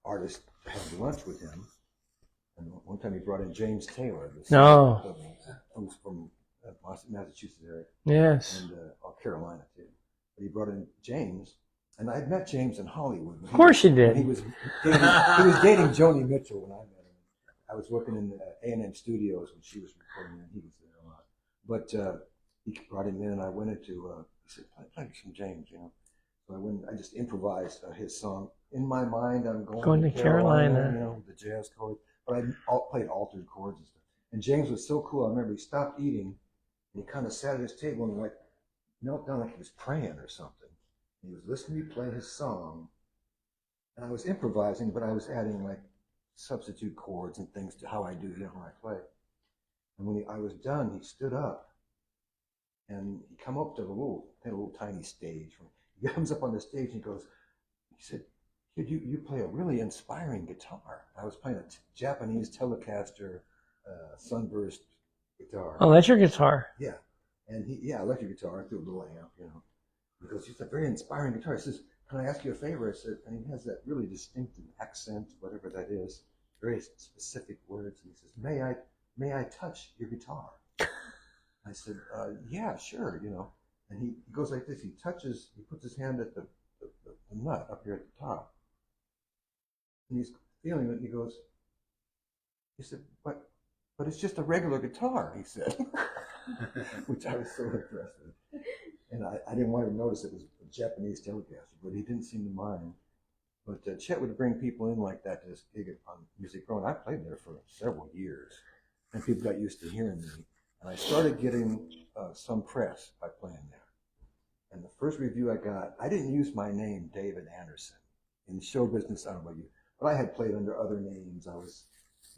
artists to have lunch with him. And one time he brought in James Taylor, who's from Massachusetts area. Yes. And Carolina too. But he brought in James, and I had met James in Hollywood. Of course you did. He was dating Joni Mitchell when I met him. I was working in the A&M studios when she was recording, and he was there a lot. But he brought him in, and I went into. He said, "Play some James," So I just improvised his song. In my mind, I'm going to Carolina, the jazz chord. But I played altered chords and stuff. And James was so cool. I remember he stopped eating, and he kind of sat at his table and knelt down like he was praying or something. And he was listening to me play his song. And I was improvising, but I was adding like substitute chords and things to how I do it when I play. And when I was done, he stood up, and he come up to the little tiny stage. He comes up on the stage and he said, "Kid, you play a really inspiring guitar." I was playing a Japanese Telecaster Sunburst guitar. Oh, that's your guitar. Yeah. And electric guitar through a little amp, He goes, "It's a very inspiring guitar." He says, "Can I ask you a favor?" I said, and he has that really distinctive accent, whatever that is, very specific words. And he says, May I touch your guitar?" I said, "Yeah, sure," And he goes like this. He puts his hand at the the nut up here at the top. And he's feeling it, and he said, but it's just a regular guitar, he said, which I was so impressed with. And I didn't want to notice it was a Japanese Telecaster, but he didn't seem to mind. But Chet would bring people in like that to this gig on Music Row, and I played there for several years. And people got used to hearing me. And I started getting some press by playing there. And the first review I got, I didn't use my name, David Andersen. In the show business, I don't know about you, but I had played under other names. I was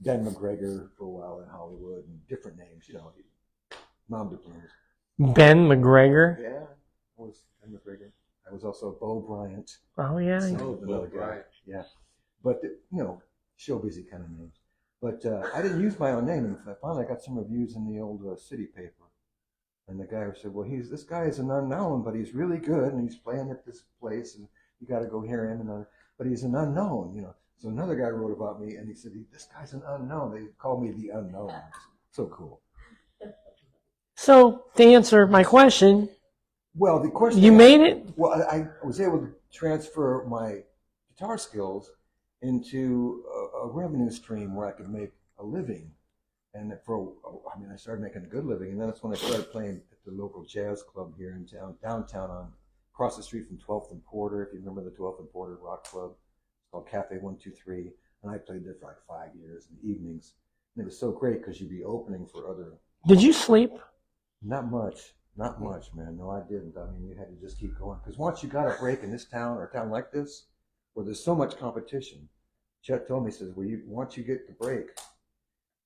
Ben McGregor for a while in Hollywood, and different names, nom de plume. Ben McGregor. Yeah, I was Ben McGregor. I was also Bo Bryant. Oh yeah. So another guy. Right. Yeah, but show busy kind of names. But I didn't use my own name, and finally I got some reviews in the old city paper. And the guy said, "Well, this guy is an unknown, but he's really good, and he's playing at this place, and you got to go hear him." But he's an unknown, So another guy wrote about me, and he said, "This guy's an unknown." They called me the unknown. So cool. So to answer my question, well, the question you made it. Well, I was able to transfer my guitar skills into a revenue stream where I could make a living. And I started making a good living, and then that's when I started playing at the local jazz club here in downtown, across the street from 12th and Porter. If you remember the 12th and Porter Rock Club, it's called Cafe 123, and I played there for like 5 years in the evenings. And it was so great because you'd be opening for other. Did you sleep? Not much, man. No, I didn't. I mean, you had to just keep going because once you got a break in this town or a town like this, where there's so much competition, Chet told me, he says, once you get the break,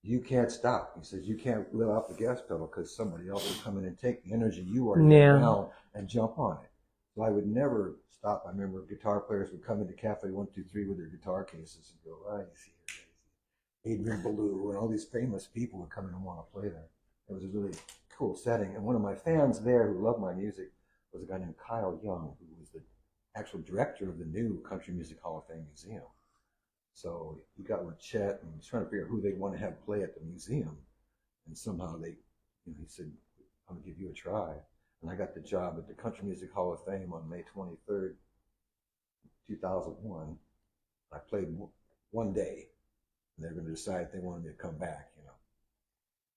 you can't stop. He says, you can't live off the gas pedal because somebody else will come in and take the energy you are now and jump on it. So I would never stop. I remember guitar players would come into Cafe 123 with their guitar cases and go, you see here, Adrian Ballou, and all these famous people would come in and want to play there. It was a really cool setting. And one of my fans there who loved my music was a guy named Kyle Young, who was the actual director of the new Country Music Hall of Fame Museum. So he got with Chet and was trying to figure out who they'd want to have play at the museum. And somehow he said, "I'm going to give you a try." And I got the job at the Country Music Hall of Fame on May 23rd, 2001. I played one day, and they were going to decide if they wanted me to come back,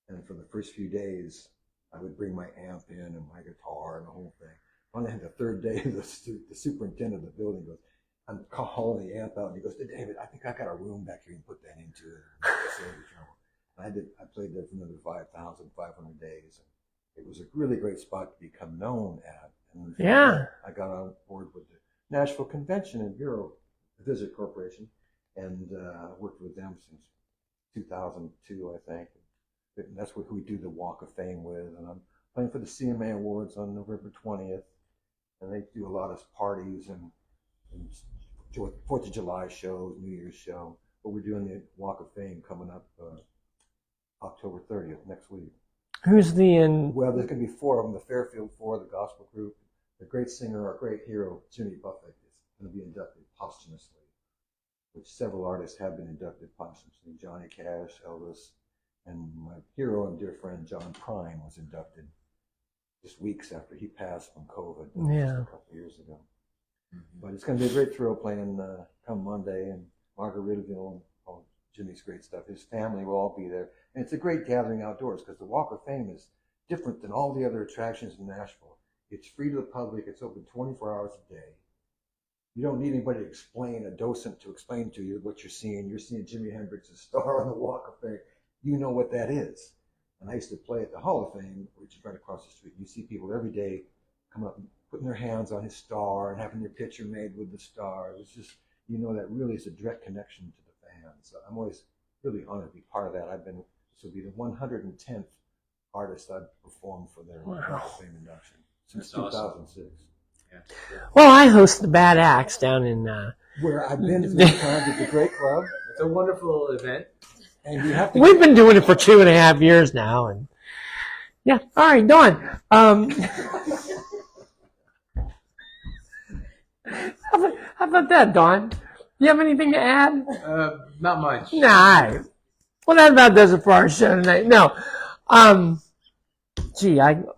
And for the first few days, I would bring my amp in and my guitar and the whole thing. Finally, the third day, the superintendent of the building goes, I'm hauling the amp out, and he goes, "David, I think I got a room back here and put that into it." And I played there for another 5,500 days. And it was a really great spot to become known at. And I got on board with the Nashville Convention and Bureau Visit Corporation, and worked with them since 2002, I think. And that's who we do the Walk of Fame with. And I'm playing for the CMA Awards on November 20th, and they do a lot of parties and 4th of July shows, New Year's show. But we're doing the Walk of Fame coming up October 30th, next week. Who's Well, there's going to be 4 of them. The Fairfield 4, the gospel group. The great singer, our great hero, Jimmy Buffett, is going to be inducted posthumously, which several artists have been inducted posthumously. Johnny Cash, Elvis, and my hero and dear friend, John Prine, was inducted just weeks after he passed from COVID a couple of years ago. But it's going to be a great thrill playing come Monday in Margaritaville and all Jimmy's great stuff. His family will all be there. And it's a great gathering outdoors because the Walk of Fame is different than all the other attractions in Nashville. It's free to the public. It's open 24 hours a day. You don't need anybody to explain, a docent to explain to you what you're seeing. You're seeing Jimi Hendrix's star on the Walk of Fame. You know what that is. And I used to play at the Hall of Fame, which is right across the street. You see people every day coming up and putting their hands on his star and having their picture made with the star. It was just, that really is a direct connection to the fans. So I'm always really honored to be part of that. This will be the 110th artist I've performed for their Hall of Fame induction since 2006. Yeah. Well, I host the Bad Axe down in... Where I've been as many times. It's a great club. It's a wonderful event. And you have to We've been doing it for 2.5 years now. And all right, Dawn. How about that, Dawn? Do you have anything to add? Not much. Nah. Well, that about does it for our show tonight. No.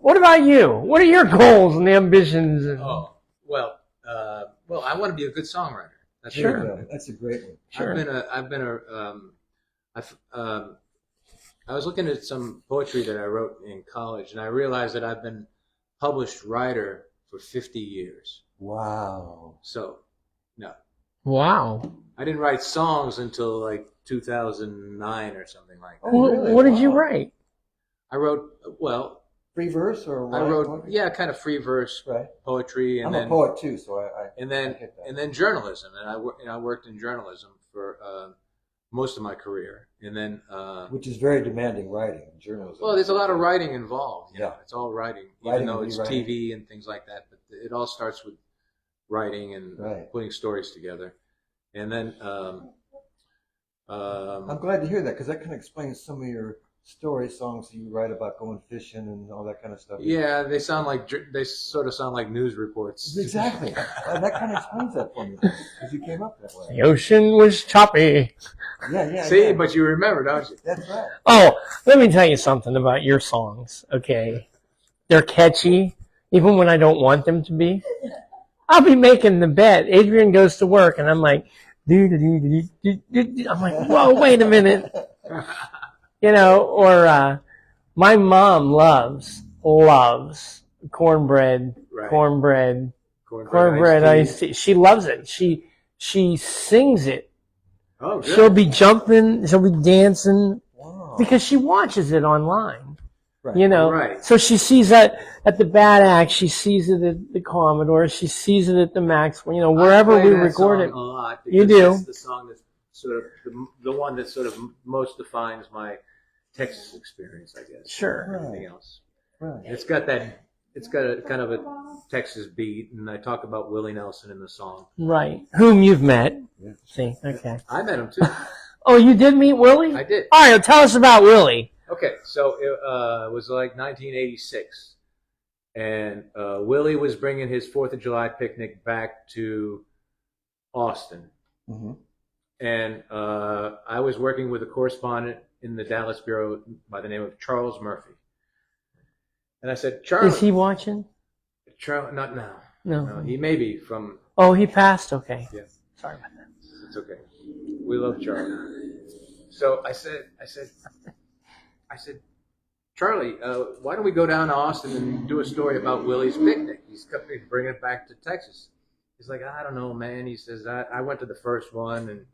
What about you? What are your goals and ambitions? well, I want to be a good songwriter. That's Sure. it. There you go. That's a great one. Sure. I was looking at some poetry that I wrote in college, and I realized that I've been published writer for 50 years. Wow. So, no, Wow. I didn't write songs until like 2009 or something like that. Oh, really? What did you Wow. write? I wrote, well, Free verse or I rhyme wrote, poetry? yeah, kind of free verse Right. poetry, and I'm then a poet too, so I and I then get that. and then journalism, and I worked in journalism for most of my career, and then Which is very demanding writing, journalism. well, there's a lot of writing involved. You know, Yeah. it's all writing, Writing even though and it's rewriting. TV and things like that. But it all starts with writing and Right. putting stories together, and then I'm glad to hear that because that kind of explains some of your story songs that you write about going fishing and all that kind of stuff. yeah, they sort of sound like news reports. Exactly. And that kind of explains that for me because you came up that way. The ocean was choppy. Yeah. See, yeah. but you remember, don't you? That's right. Oh, let me tell you something about your songs, okay? They're catchy, even when I don't want them to be. I'll be making the bed. Adrian goes to work, and I'm like, I'm like, whoa, wait a minute. You know, or my mom loves cornbread, Right. cornbread Cornbread iced tea. She loves it. She sings it. Oh, good. She'll be jumping, she'll be dancing Wow. because she watches it online. Right. You know, Right. so she sees that at the Bad Axe, she sees it at the Commodore, she sees it at the Maxwell, you know, wherever I play we that record song it. a lot You because do. That's the song that's sort of the one that sort of most defines my Texas experience, I guess. Sure. Everything else. Right. It's got a kind of a Texas beat, and I talk about Willie Nelson in the song. Right. Whom you've met. Yeah. See, okay. I met him too. Oh, you did meet Willie? I did. All right, tell us about Willie. Okay, so it was like 1986, and Willie was bringing his 4th of July picnic back to Austin. Mm-hmm. And I was working with a correspondent in the Dallas bureau by the name of Charles Murphy. And I said, Charlie. Is he watching? Not now. No. No, he may be from. Oh, he passed? Okay. Yeah. Sorry about that. It's okay. We love Charlie. So I said, Charlie, why don't we go down to Austin and do a story about Willie's picnic? He's bringing it back to Texas. He's like, I don't know, man. He says, I went to the first one and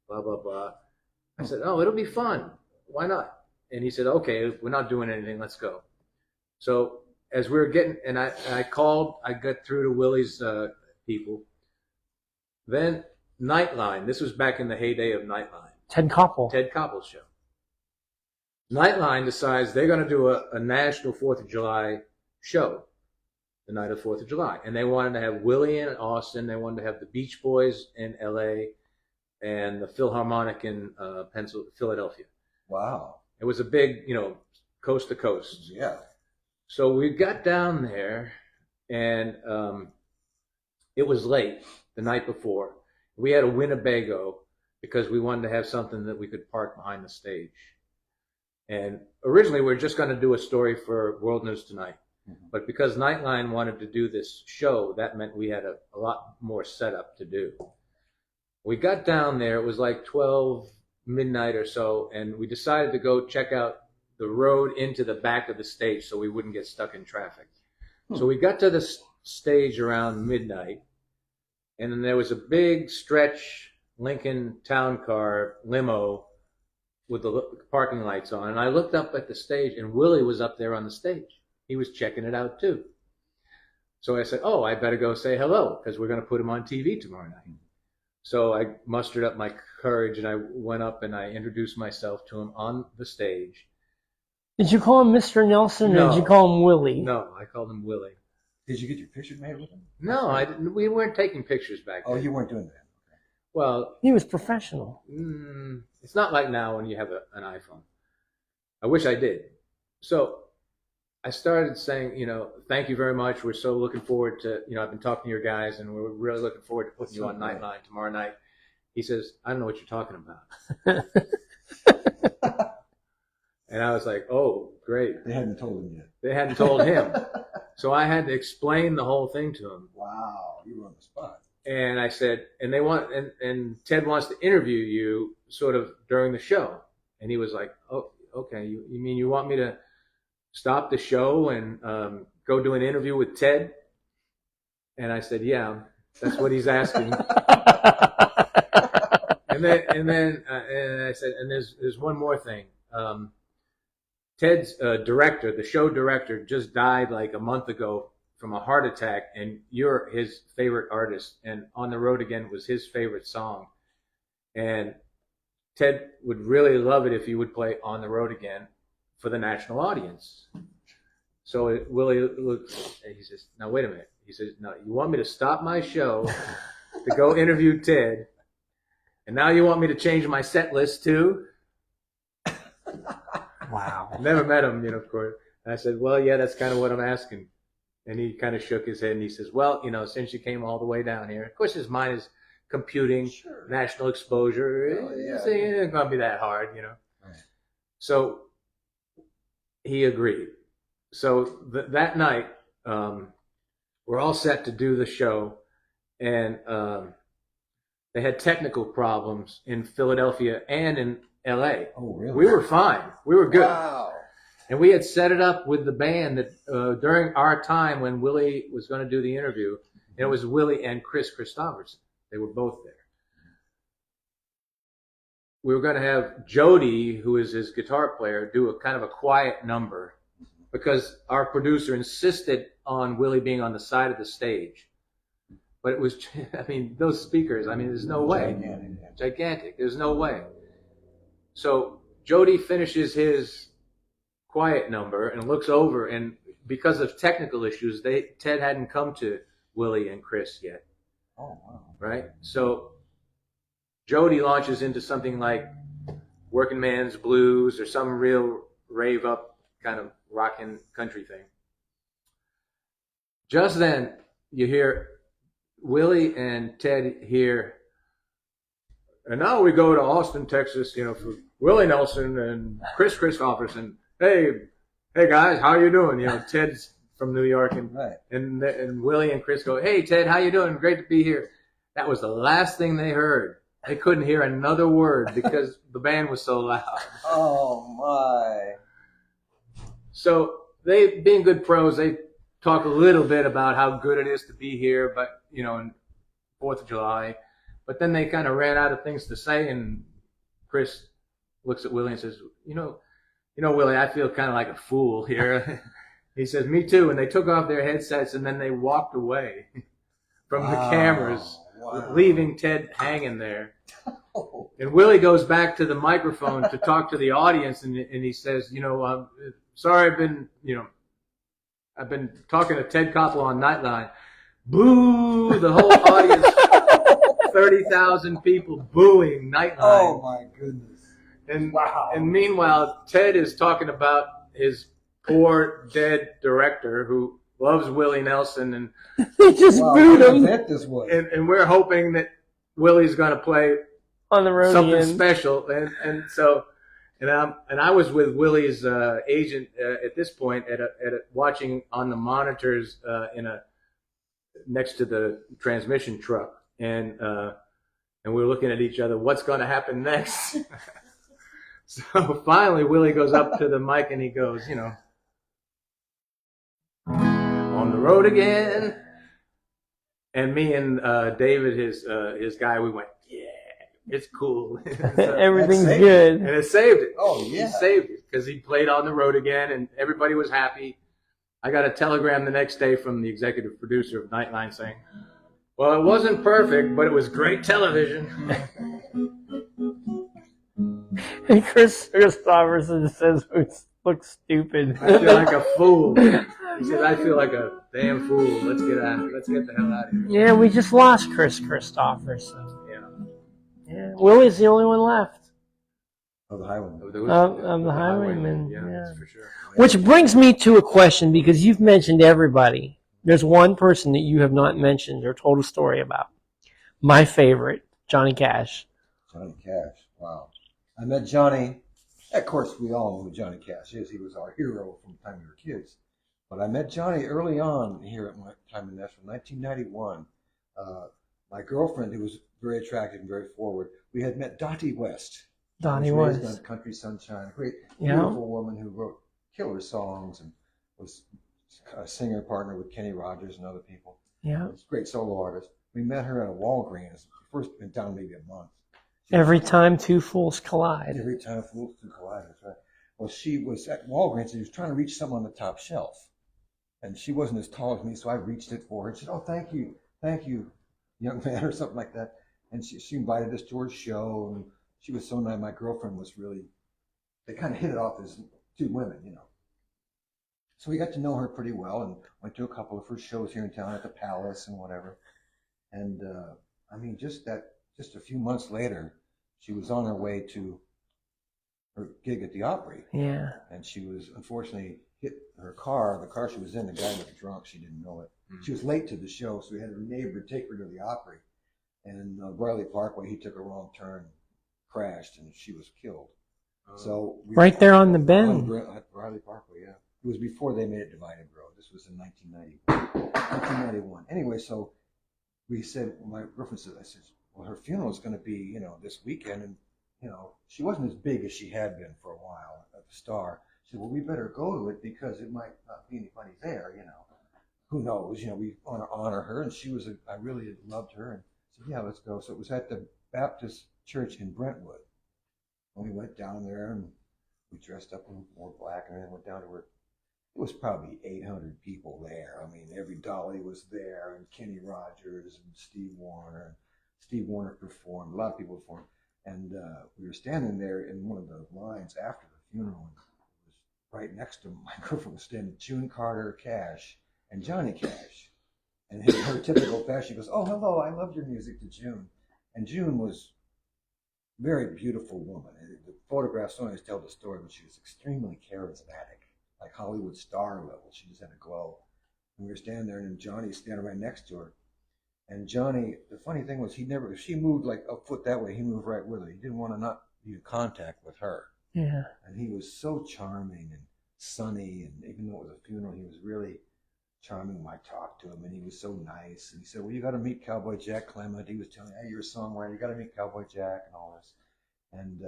blah, blah, blah. I said, oh, it'll be fun. Why not? And he said, okay, we're not doing anything. Let's go. So as we were getting, and I got through to Willie's people. Then Nightline, this was back in the heyday of Nightline. Ted Koppel. Ted Koppel's show. Nightline decides they're going to do a national 4th of July show the night of 4th of July. And they wanted to have Willie in Austin. They wanted to have the Beach Boys in L.A. and the Philharmonic in Philadelphia. Wow. It was a big, coast to coast. Yeah. So we got down there, and it was late the night before. We had a Winnebago because we wanted to have something that we could park behind the stage. And originally we were just going to do a story for World News Tonight. Mm-hmm. But because Nightline wanted to do this show, that meant we had a lot more setup to do. We got down there, it was like 12 midnight or so, and we decided to go check out the road into the back of the stage so we wouldn't get stuck in traffic. So we got to the stage around midnight, and then there was a big stretch Lincoln Town Car limo with the parking lights on. And I looked up at the stage, and Willie was up there on the stage. He was checking it out too. So I said, oh, I better go say hello because we're going to put him on TV tomorrow night. So I mustered up my courage, and I went up and I introduced myself to him on the stage. Did you call him Mr. Nelson or No. did you call him Willie? No, I called him Willie. Did you get your picture made with him? No, I didn't. We weren't taking pictures back then. Oh, you weren't doing that. Well, He was professional. it's not like now when you have an iPhone. I wish I did. So I started saying, thank you very much. We're so looking forward to, I've been talking to your guys, and we're really looking forward to putting you on Nightline tomorrow night. He says, I don't know what you're talking about. And I was like, oh, great. They hadn't told him yet. They hadn't told him. So I had to explain the whole thing to him. Wow, you were on the spot. And I said, and and Ted wants to interview you sort of during the show. And he was like, oh, okay. You mean you want me to stop the show and go do an interview with Ted? And I said, yeah, that's what he's asking. and then I said, and there's one more thing. Ted's director, the show director, just died like a month ago from a heart attack, and you're his favorite artist, and On the Road Again was his favorite song. And Ted would really love it if you would play On the Road Again for the national audience. So Willie looked, and he says, now wait a minute. He says, no, you want me to stop my show to go interview Ted, and now you want me to change my set list too? Wow. Never met him, of course. And I said, well, yeah, that's kind of what I'm asking. And he kind of shook his head and he says, well, since you came all the way down here, of course his mind is computing national exposure. Oh, yeah. It's not going to be that hard, Right. So he agreed. So that night, we're all set to do the show, and they had technical problems in Philadelphia and in LA. Oh, really? We were fine. We were good. Wow. And we had set it up with the band that during our time when Willie was going to do the interview, and it was Willie and Chris Christopherson. They were both there. We were going to have Jody, who is his guitar player, do a kind of a quiet number because our producer insisted on Willie being on the side of the stage. But it was, those speakers, there's no way. Gigantic. There's no way. So Jody finishes his quiet number and looks over, and because of technical issues, Ted hadn't come to Willie and Chris yet. Oh, wow. Right? So Jody launches into something like Working Man's Blues or some real rave up kind of rockin' country thing. Just then, you hear Willie and Ted hear, and now we go to Austin, Texas, for Willie Nelson and Chris Christopherson. Hey guys, how you doing? Ted's from New York, and Willie and Chris go, hey Ted, how you doing? Great to be here. That was the last thing they heard. They couldn't hear another word because the band was so loud. Oh my! So they, being good pros, they talk a little bit about how good it is to be here, but in 4th of July. But then they kind of ran out of things to say, and Chris looks at Willie and says, Willie, I feel kind of like a fool here. He says, me too. And they took off their headsets, and then they walked away from the cameras, leaving Ted hanging there. And Willie goes back to the microphone to talk to the audience, and he says, sorry, I've been talking to Ted Koppel on Nightline. Boo! The whole audience, 30,000 people booing Nightline. Oh my goodness! And wow. And meanwhile, Ted is talking about his poor dead director who loves Willie Nelson, and they just booed him. This was. And we're hoping that Willie's going to play On the Road something Again. special. And so I was with Willie's agent at this point at watching on the monitors next to the transmission truck, and we were looking at each other. What's going to happen next? So finally, Willie goes up to the mic and he goes, on the road again. And me and David, his guy, we went, yeah, it's cool. So, Everything's good. and it saved it. Oh, yeah. He saved it because he played On the Road Again, and everybody was happy. I got a telegram the next day from the executive producer of Nightline saying, well, it wasn't perfect, but it was great television. And Chris Christopherson says we look stupid. I feel like a fool. He says, I feel like a damn fool. Let's get the hell out of here. Yeah, we just lost Chris Christopherson. Yeah. Willie's the only one left. Of the highwayman. Of the highwayman. Yeah, Yeah. that's for sure. Which brings me to a question, because you've mentioned everybody. There's one person that you have not mentioned or told a story about. My favorite, Johnny Cash. Johnny Cash. Wow. I met Johnny. Of course, we all know who Johnny Cash is. He was our hero from the time we were kids. But I met Johnny early on here at my time in Nashville, 1991. my girlfriend, who was very attractive and very forward, we had met Dottie West. Donnie was raised was. on Country Sunshine, a great, Yeah. beautiful woman who wrote killer songs and was a singer partner with Kenny Rogers and other people. Yeah. She's a great solo artist. We met her at a Walgreens. First been down maybe a month. Every time two fools collide. Every time fools to collide, that's right. Well, she was at Walgreens and she was trying to reach someone on the top shelf. And she wasn't as tall as me, so I reached it for her. And she said, "Oh, thank you, young man," or something like that. And she invited us to her show, and she was so nice. My girlfriend was really, they kind of hit it off as two women, you know. So we got to know her pretty well and went to a couple of her shows here in town at the Palace and whatever. And I mean, just a few months later, she was on her way to her gig at the Opry. Yeah. And she was unfortunately hit her car. The car she was in, the guy was drunk. She didn't know it. She was late to the show, so we had her neighbor take her to the Opry. And Riley Parkway, he took a wrong turn, crashed, and she was killed. So right there on the bend. At Riley Parkway, yeah. It was before they made it divided road. This was in 1991. Anyway, so we said, my girlfriend said, I said, well, her funeral is going to be, you know, this weekend. And, you know, she wasn't as big as she had been for a while at the Star. She said, well, we better go to it because it might not be anybody there, you know. Who knows? You know, we want to honor her. And she was, I really loved her. And I said, yeah, let's go. So it was at the Baptist Church in Brentwood. And we went down there and we dressed up in more black and then went down to her. It was probably 800 people there. I mean, every Dolly was there, and Kenny Rogers and Steve Wariner. And Steve Wariner performed. A lot of people performed. And we were standing there in one of the lines after the funeral. And it was right next to my girlfriend was standing June Carter Cash and Johnny Cash. And in her typical fashion, she goes, "Oh, hello, I loved your music," to June. And June was a very beautiful woman. And the photographs don't always tell the story, but she was extremely charismatic. Like Hollywood star level. She just had a glow. And we were standing there, and then Johnny standing right next to her. And Johnny, the funny thing was, if she moved like a foot that way, he moved right with her. He didn't want to not be in contact with her. Yeah. And he was so charming and sunny, and even though it was a funeral, he was really charming when I talked to him, and he was so nice. And he said, well, you got to meet Cowboy Jack Clement. He was telling me, hey, you're a songwriter, you got to meet Cowboy Jack and all this. And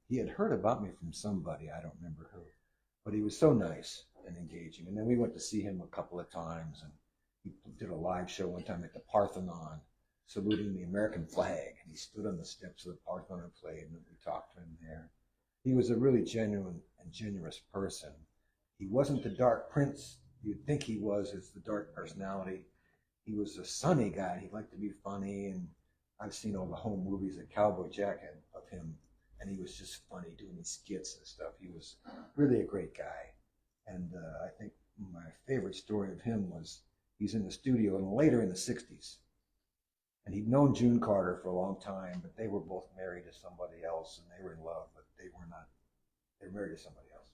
he had heard about me from somebody, I don't remember who. But he was so nice and engaging. And then we went to see him a couple of times. And he did a live show one time at the Parthenon, saluting the American flag. And he stood on the steps of the Parthenon and played. And we talked to him there. He was a really genuine and generous person. He wasn't the dark prince you'd think he was, as the dark personality. He was a sunny guy. He liked to be funny. And I've seen all the home movies that Cowboy Jack had of him. And he was just funny doing these skits and stuff. He was really a great guy. And I think my favorite story of him was he's in the studio and later in the 60s. And he'd known June Carter for a long time, but they were both married to somebody else, and they were in love, but they were not. They were married to somebody else.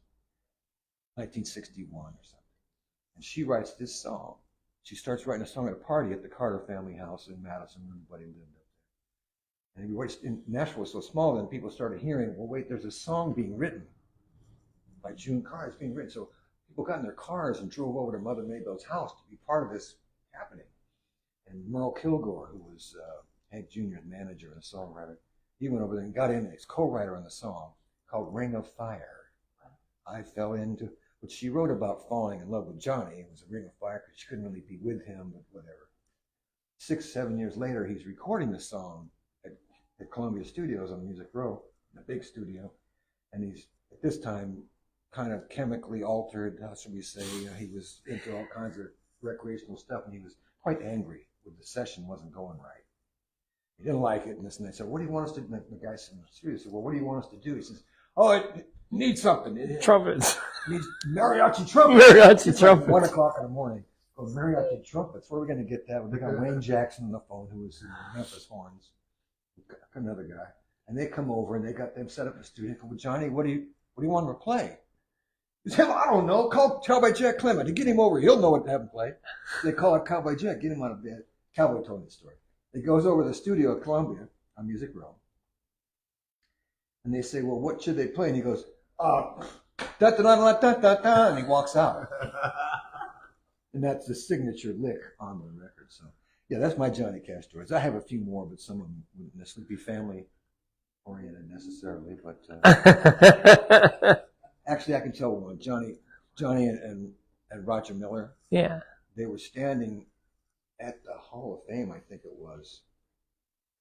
1961 or something. And she writes this song. She starts writing a song at a party at the Carter family house in Madison where everybody lived up there. And Nashville was so small that people started hearing, well, wait, there's a song being written by June Carter. It's being written. So people got in their cars and drove over to Mother Maybell's house to be part of this happening. And Merle Kilgore, who was Hank Jr.'s manager and songwriter, he went over there and got in. He's co-writer on the song called Ring of Fire. I fell into, which she wrote about falling in love with Johnny. It was a ring of fire because she couldn't really be with him, but whatever. 6-7 years later, he's recording the song at Columbia Studios on Music Row, in a big studio, and he's at this time kind of chemically altered. How should we say? He was into all kinds of recreational stuff, and he was quite angry with the session wasn't going right. He didn't like it, and this and that. So, what do you want us to do? And the guy said in the studio said, well, what do you want us to do? He says, oh, it needs something. Trumpets. It needs mariachi trumpets. Mariachi trumpets. Like 1 o'clock in the morning. Oh, mariachi trumpets. Where are we going to get that? We got Wayne Jackson on the phone, who was in the Memphis Horns. Another guy, and they come over and they got them set up in the studio. Well, Johnny, what do you want him to play? He said, I don't know. Call Cowboy Jack Clement to get him over. He'll know what to have him play. They call up Cowboy Jack, get him out of bed. Cowboy told me the story. He goes over to the studio at Columbia on Music Row, and they say, well, what should they play? And he goes, da da da da da da da, and he walks out. And that's the signature lick on the record. So Yeah, that's my Johnny Cash stories. I have a few more, but some of them wouldn't necessarily be family oriented necessarily. But actually, I can tell one. Johnny and Roger Miller. Yeah. They were standing at the Hall of Fame, I think it was,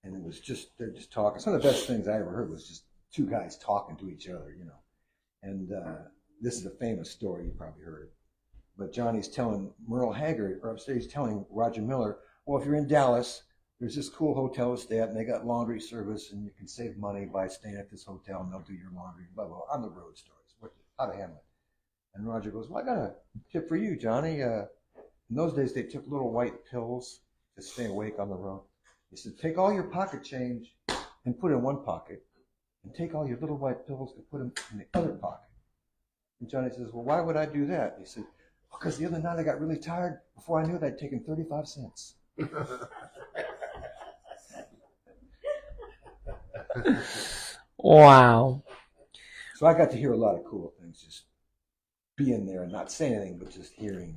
and it was they're just talking. Some of the best things I ever heard was just two guys talking to each other, you know. And this is a famous story, you probably heard it. But Johnny's telling Merle Haggard, or upstairs, he's telling Roger Miller, well, if you're in Dallas, there's this cool hotel to stay at, and they got laundry service, and you can save money by staying at this hotel, and they'll do your laundry, blah, blah, blah, on the road stories, how to handle it. And Roger goes, well, I got a tip for you, Johnny. In those days, they took little white pills to stay awake on the road. He said, take all your pocket change and put it in one pocket, and take all your little white pills and put them in the other pocket. And Johnny says, well, why would I do that? He said, because the other night I got really tired. Before I knew it, I'd taken 35 cents. Wow. So I got to hear a lot of cool things, just being there and not saying anything, but just hearing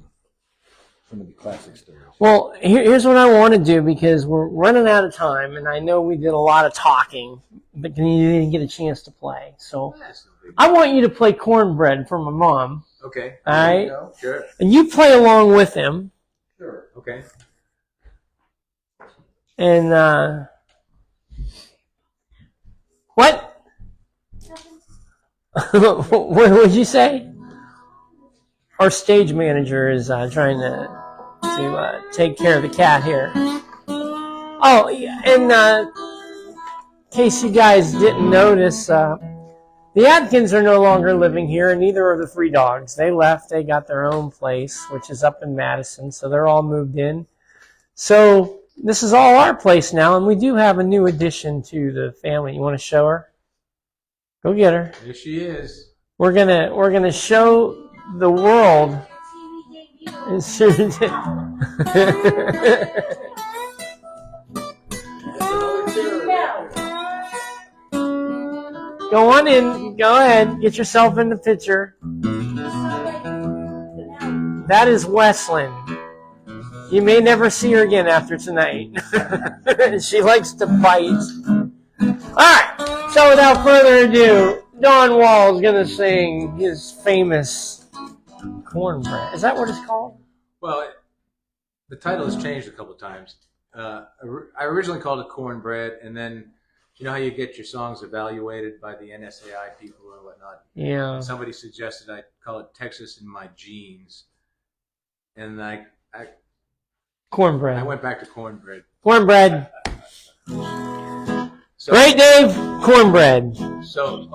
some of the classic stories. Well, here's what I want to do, because we're running out of time, and I know we did a lot of talking, but you didn't get a chance to play. So I want you to play Cornbread for my mom. Okay. All right? Sure. And you play along with him. Sure. Okay. And, what? What would you say? Our stage manager is trying to take care of the cat here. Oh, and in case you guys didn't notice, the Adkins are no longer living here, and neither are the three dogs. They left. They got their own place, which is up in Madison, so they're all moved in. So this is all our place now, and we do have a new addition to the family. You want to show her? Go get her. Here she is. We're gonna show the world. Go on in. Go ahead. Get yourself in the picture. That is Wesleyan. You may never see her again after tonight. She likes to bite. All right. So without further ado, Don Wall's going to sing his famous Cornbread. Is that what it's called? Well, the title has changed a couple of times. I originally called it Cornbread, and then you know how you get your songs evaluated by the NSAI people and whatnot? Yeah. Somebody suggested I call it Texas in My Jeans. And I Cornbread. went back to Cornbread. Cornbread. So, Right, Dave? Cornbread. So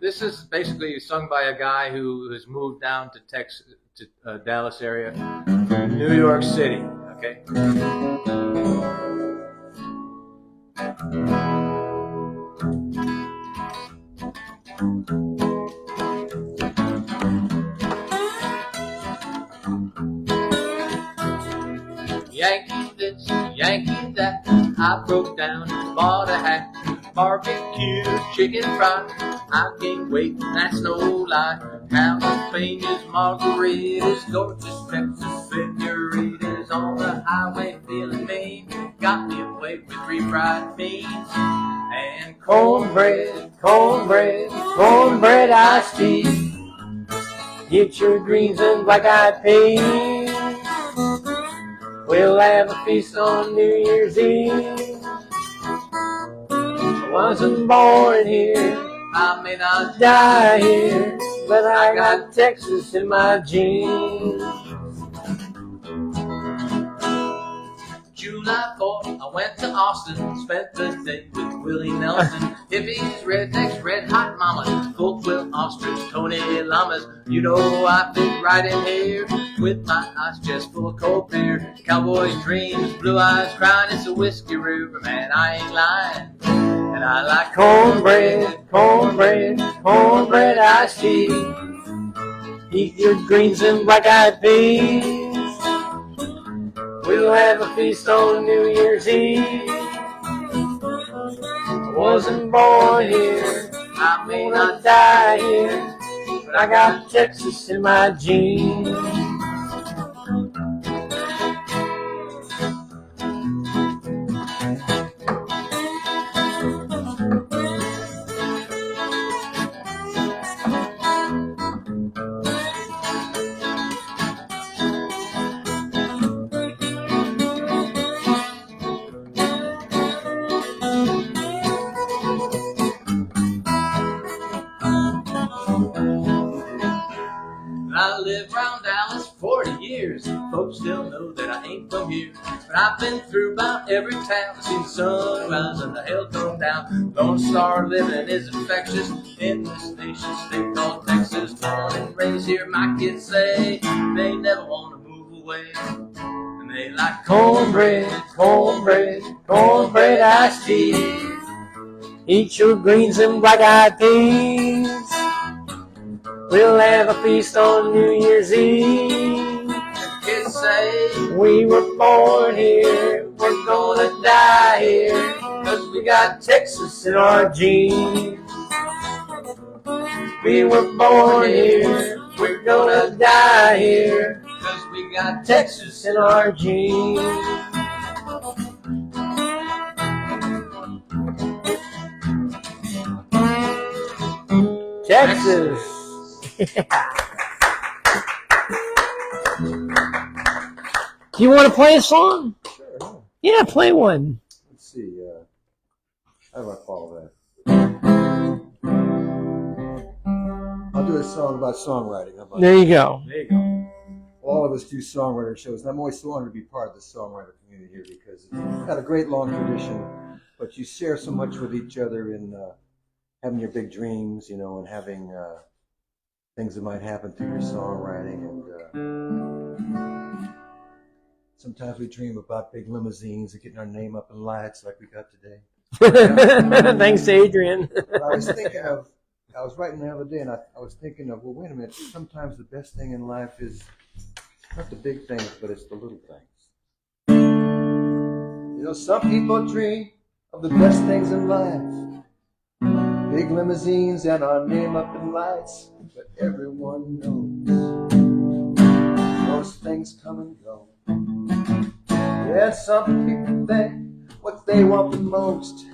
this is basically sung by a guy who has moved down to Texas, to Dallas area, from New York City. Okay. Yankee this, Yankee that, I broke down and bought a hat. Barbecue, chicken fried, I can't wait, that's no lie. Jalapenos, margaritas, gorgeous Texas senoritas on the highway feeling mean. Got me a plate with 3 fried beans and cornbread, cornbread iced tea. Get your greens and black-eyed peas. We'll have a feast on New Year's Eve. I wasn't born here, I may not die here, but I got Texas in my jeans. July 4th, I went to Austin, spent the day with Willie Nelson. Hippies, rednecks, red hot mamas, full-quilt ostrich, Tony llamas. You know I fit right in here, with my eyes just full of cold beer. Cowboys' dreams, blue eyes crying, it's a whiskey river, man, I ain't lying. And I like cornbread iced tea. Eat your greens and black-eyed peas. We'll have a feast on New Year's Eve. I wasn't born here, I may not die here, but I got Texas in my jeans. I lived around Dallas 40 years. Folks still know that I ain't from here. But I've been through about every town. Seen the sun rise and the hell come down. Lone Star living is infectious in this nation state called Texas. Born and raised here, my kids say they never want to move away. And they like cornbread, cornbread, cornbread iced tea. Eat your greens and black-eyed peas. We'll have a feast on New Year's Eve. Kids say We were born here, we're gonna die here, 'cause we got Texas in our genes. We were born here, we're gonna die here, 'cause we got Texas in our genes. Texas. Do you want to play a song? Sure. Yeah, play one. Let's see. How do I follow that? I'll do a song about songwriting. How about There you go. There you go. all of us do songwriter shows, and I'm always so honored to be part of the songwriter community here because it's got a great long tradition, but you share so much with each other in having your big dreams, you know, and having things that might happen through your songwriting. And sometimes we dream about big limousines and getting our name up in lights like we got today. Thanks, Adrian. But I was writing the other day, and I was thinking of, well, wait a minute, sometimes the best thing in life is not the big things, but it's the little things. You know, some people dream of the best things in life, big limousines and our name up in lights, but everyone knows those things come and go. Yeah, some people think what they want the most,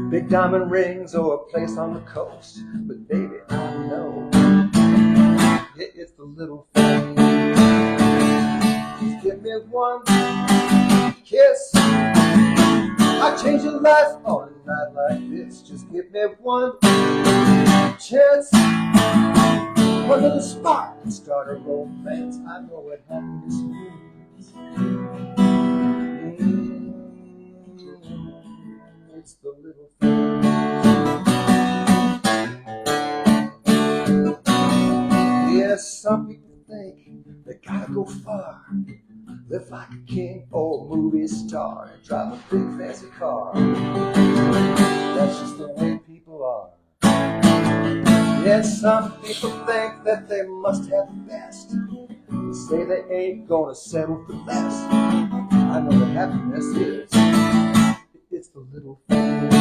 big diamond rings or a place on the coast. But baby, I know it's the little things. Just give me one kiss, I'll change your life on a night like this. Just give me one chance, one little spark and start a romance. I know what happiness means. It's the little things. Yes, some people think they gotta go far, live like a king or a movie star, and drive a big fancy car. That's just the way people are. Yes, some people think that they must have the best. They say they ain't gonna settle for less. I know what happiness is. It's the little things.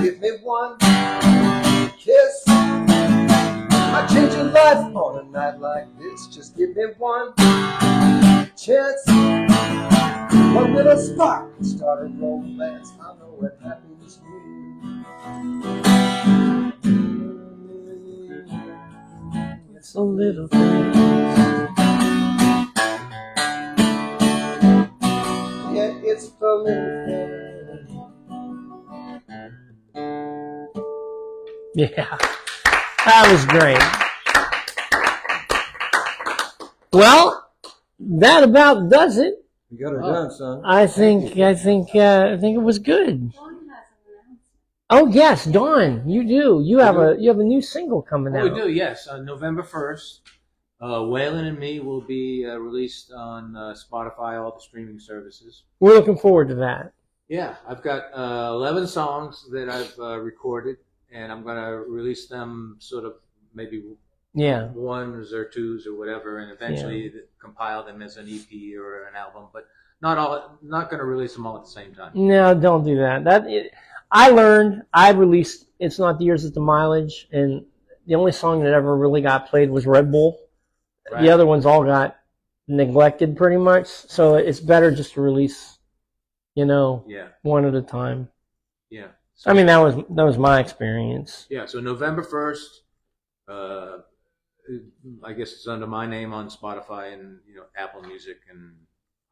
Give me one kiss, I'll change your life on a night like this. Just give me one chance, one little spark and start a romance. I know what happiness means. It's the little things. Yeah, it's the little things. Yeah, that was great. Well, that about does it. You got her done, son. I think it was good. Oh yes, Dawn, you do. You have a new single coming out. Oh, we do, yes. On November 1st, Waylon and Me will be released on Spotify, all the streaming services. We're looking forward to that. Yeah, I've got 11 songs that I've recorded, and I'm going to release them sort of maybe ones or twos or whatever, and eventually compile them as an EP or an album, but not going to release them all at the same time. No, don't do that. I released It's Not the Years, It's the Mileage, and the only song that ever really got played was Red Bull. Right. The other ones all got neglected pretty much, so it's better just to release, one at a time. Yeah. I mean, that was my experience. Yeah, so November 1st, I guess it's under my name on Spotify and Apple Music and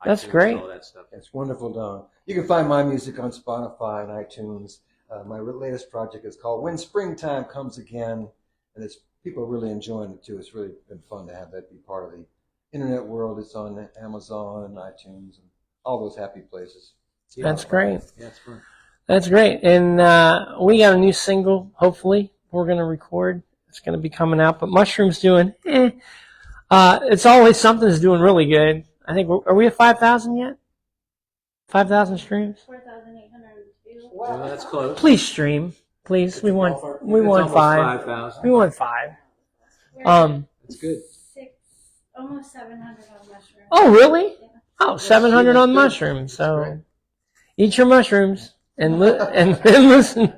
That's iTunes great. and all that stuff. It's wonderful, Don. You can find my music on Spotify and iTunes. My latest project is called When Springtime Comes Again, and it's people are really enjoying it too. It's really been fun to have that be part of the internet world. It's on Amazon and iTunes and all those happy places. That's great. Yeah, it's fun. That's great. And we got a new single, hopefully, we're going to record. It's going to be coming out. But Mushroom's doing, it's always something's doing really good. I think, are we at 5,000 yet? 5,000 streams? 4,802. Well, that's close. Please stream. Please. We want It's 5. 5,000. We want 5. That's good. Almost 700 on mushrooms. Oh, really? Yeah. Oh, 700 on mushrooms. So eat your mushrooms and listen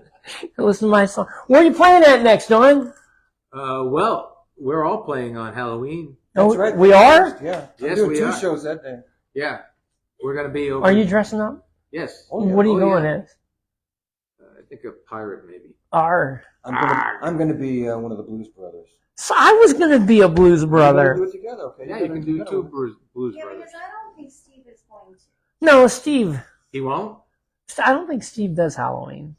to my song. Where are you playing at next, Dawn? Well, we're all playing on Halloween. That's right. We are? Yeah. Yes, I'm doing we 2 are. shows that day. Yeah, we're going to be over. Are you dressing up? Yes. Oh, yeah. What are you Oh, going yeah. as? I think a pirate, maybe. I'm gonna be one of the Blues Brothers. So I was going to be a blues brother. Do it together, okay? Yeah, you can do 2 blues Yeah, brothers. because I don't think Steve is going to. No, Steve. He won't? I don't think Steve does Halloween.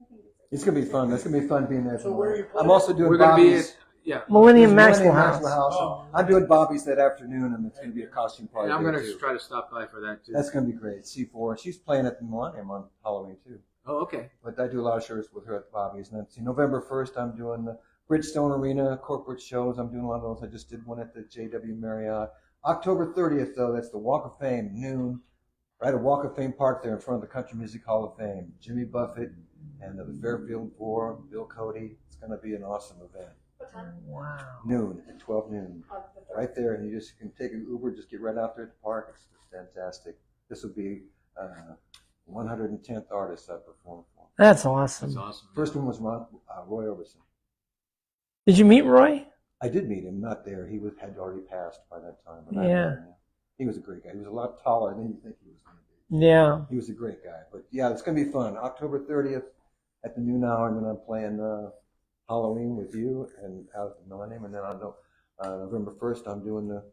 I think It's gonna be fun. That's gonna be fun being there. So where are you I'm playing? also doing We're going to be Bobby's. at, yeah. Millennium There's Maxwell Millennium House. Oh. I'm doing Bobby's that afternoon, and it's gonna be a costume party. And I'm there, going to too. try to stop by for that, too. That's gonna be great. C4. She's playing at the Millennium on Halloween too. Oh, okay. But I do a lot of shows with her at Bobby's. And then see, November 1st, I'm doing the Bridgestone Arena corporate shows. I'm doing a lot of those. I just did one at the JW Marriott. October 30th, though, that's the Walk of Fame, noon, right at Walk of Fame Park there in front of the Country Music Hall of Fame. Jimmy Buffett and the Fairfield Four, Bill Cody. It's going to be an awesome event. What time? Wow. Noon, at 12 noon. Oh, the third. Right there, and you just can take an Uber, just get right out there at the park. It's just fantastic. This will be 110th artist I performed for. That's awesome. That's awesome. First one was Roy Orbison. Did you meet Roy? I did meet him, not there. He had already passed by that time. But I Yeah. met him. He was a great guy. He was a lot taller than you think he was going to be. Yeah. He was a great guy. But yeah, it's going to be fun. October 30th at the noon hour, and then I'm playing Halloween with you and out at the Millennium. And then on November 1st, I'm doing the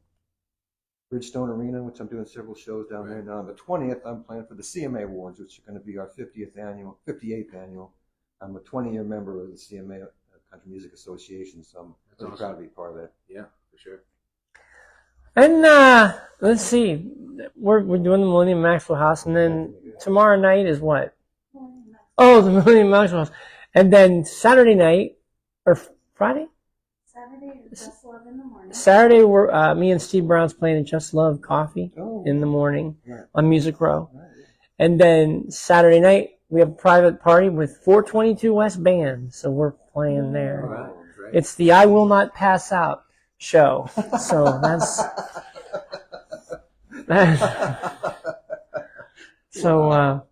Bridgestone Arena, which I'm doing several shows down there. And on the 20th, I'm playing for the CMA Awards, which are going to be our 58th annual. I'm a 20-year member of the CMA Country Music Association, so I'm That's really awesome. proud to be part of that. Yeah, for sure. And let's see. We're doing the Millennium Maxwell House, and then tomorrow night is what? Oh, the Millennium Maxwell House. And then Saturday night, or Friday? Saturday is Just Love in the morning. Saturday, we're me and Steve Brown's playing at Just Love Coffee Oh, in the morning right. on Music Row. Right. And then Saturday night, we have a private party with 422 West Band, so we're playing All there. right. Great. It's the I Will Not Pass Out show. So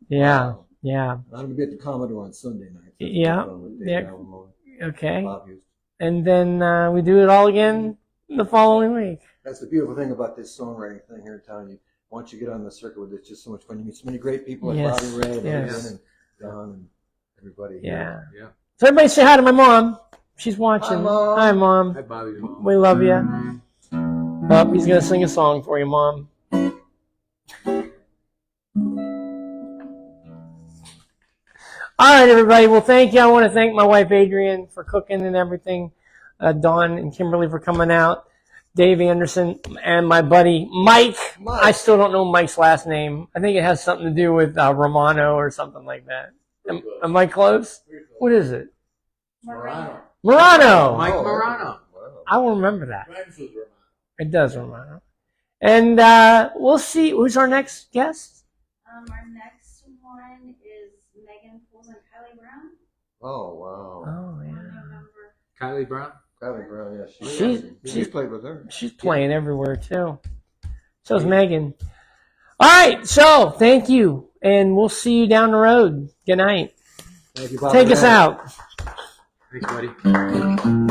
yeah. I'm going to be at the Commodore on Sunday night. So Yeah. with Dave Yeah. Alamo Okay. and Bob Houston. And then we do it all again the following week. That's the beautiful thing about this songwriting thing here in town. Once you get on the circuit with it, it's just so much fun. You meet so many great people like Yes, Bobby Ray and yes. Adrian and Don and everybody. Yeah. Yeah. So everybody say hi to my mom. She's watching. Hi, Mom. Hi, Mom. Hi, Bobby. We love you. Oh, he's going to sing a song for you, Mom. All right, everybody. Well, thank you. I want to thank my wife, Adrian, for cooking and everything. Dawn and Kimberly for coming out. Dave Anderson and my buddy, Mike. I still don't know Mike's last name. I think it has something to do with Romano or something like that. Am I close? What is it? Moreno. Morano. Mike Oh, Morano. Wow. I will remember that. Rhymes with Romano. It does, Romano. And we'll see. Who's our next guest? Our next one is Megan Pools and Kylie Brown Oh, wow. Oh, on yeah. November. Kylie Brown. Kylie Brown, yeah. She's- She's played with her. She's playing everywhere, too. So is Megan. All right. So thank you. And we'll see you down the road. Good night. Thank you, Bobby Take us Ray. out. Thanks, buddy.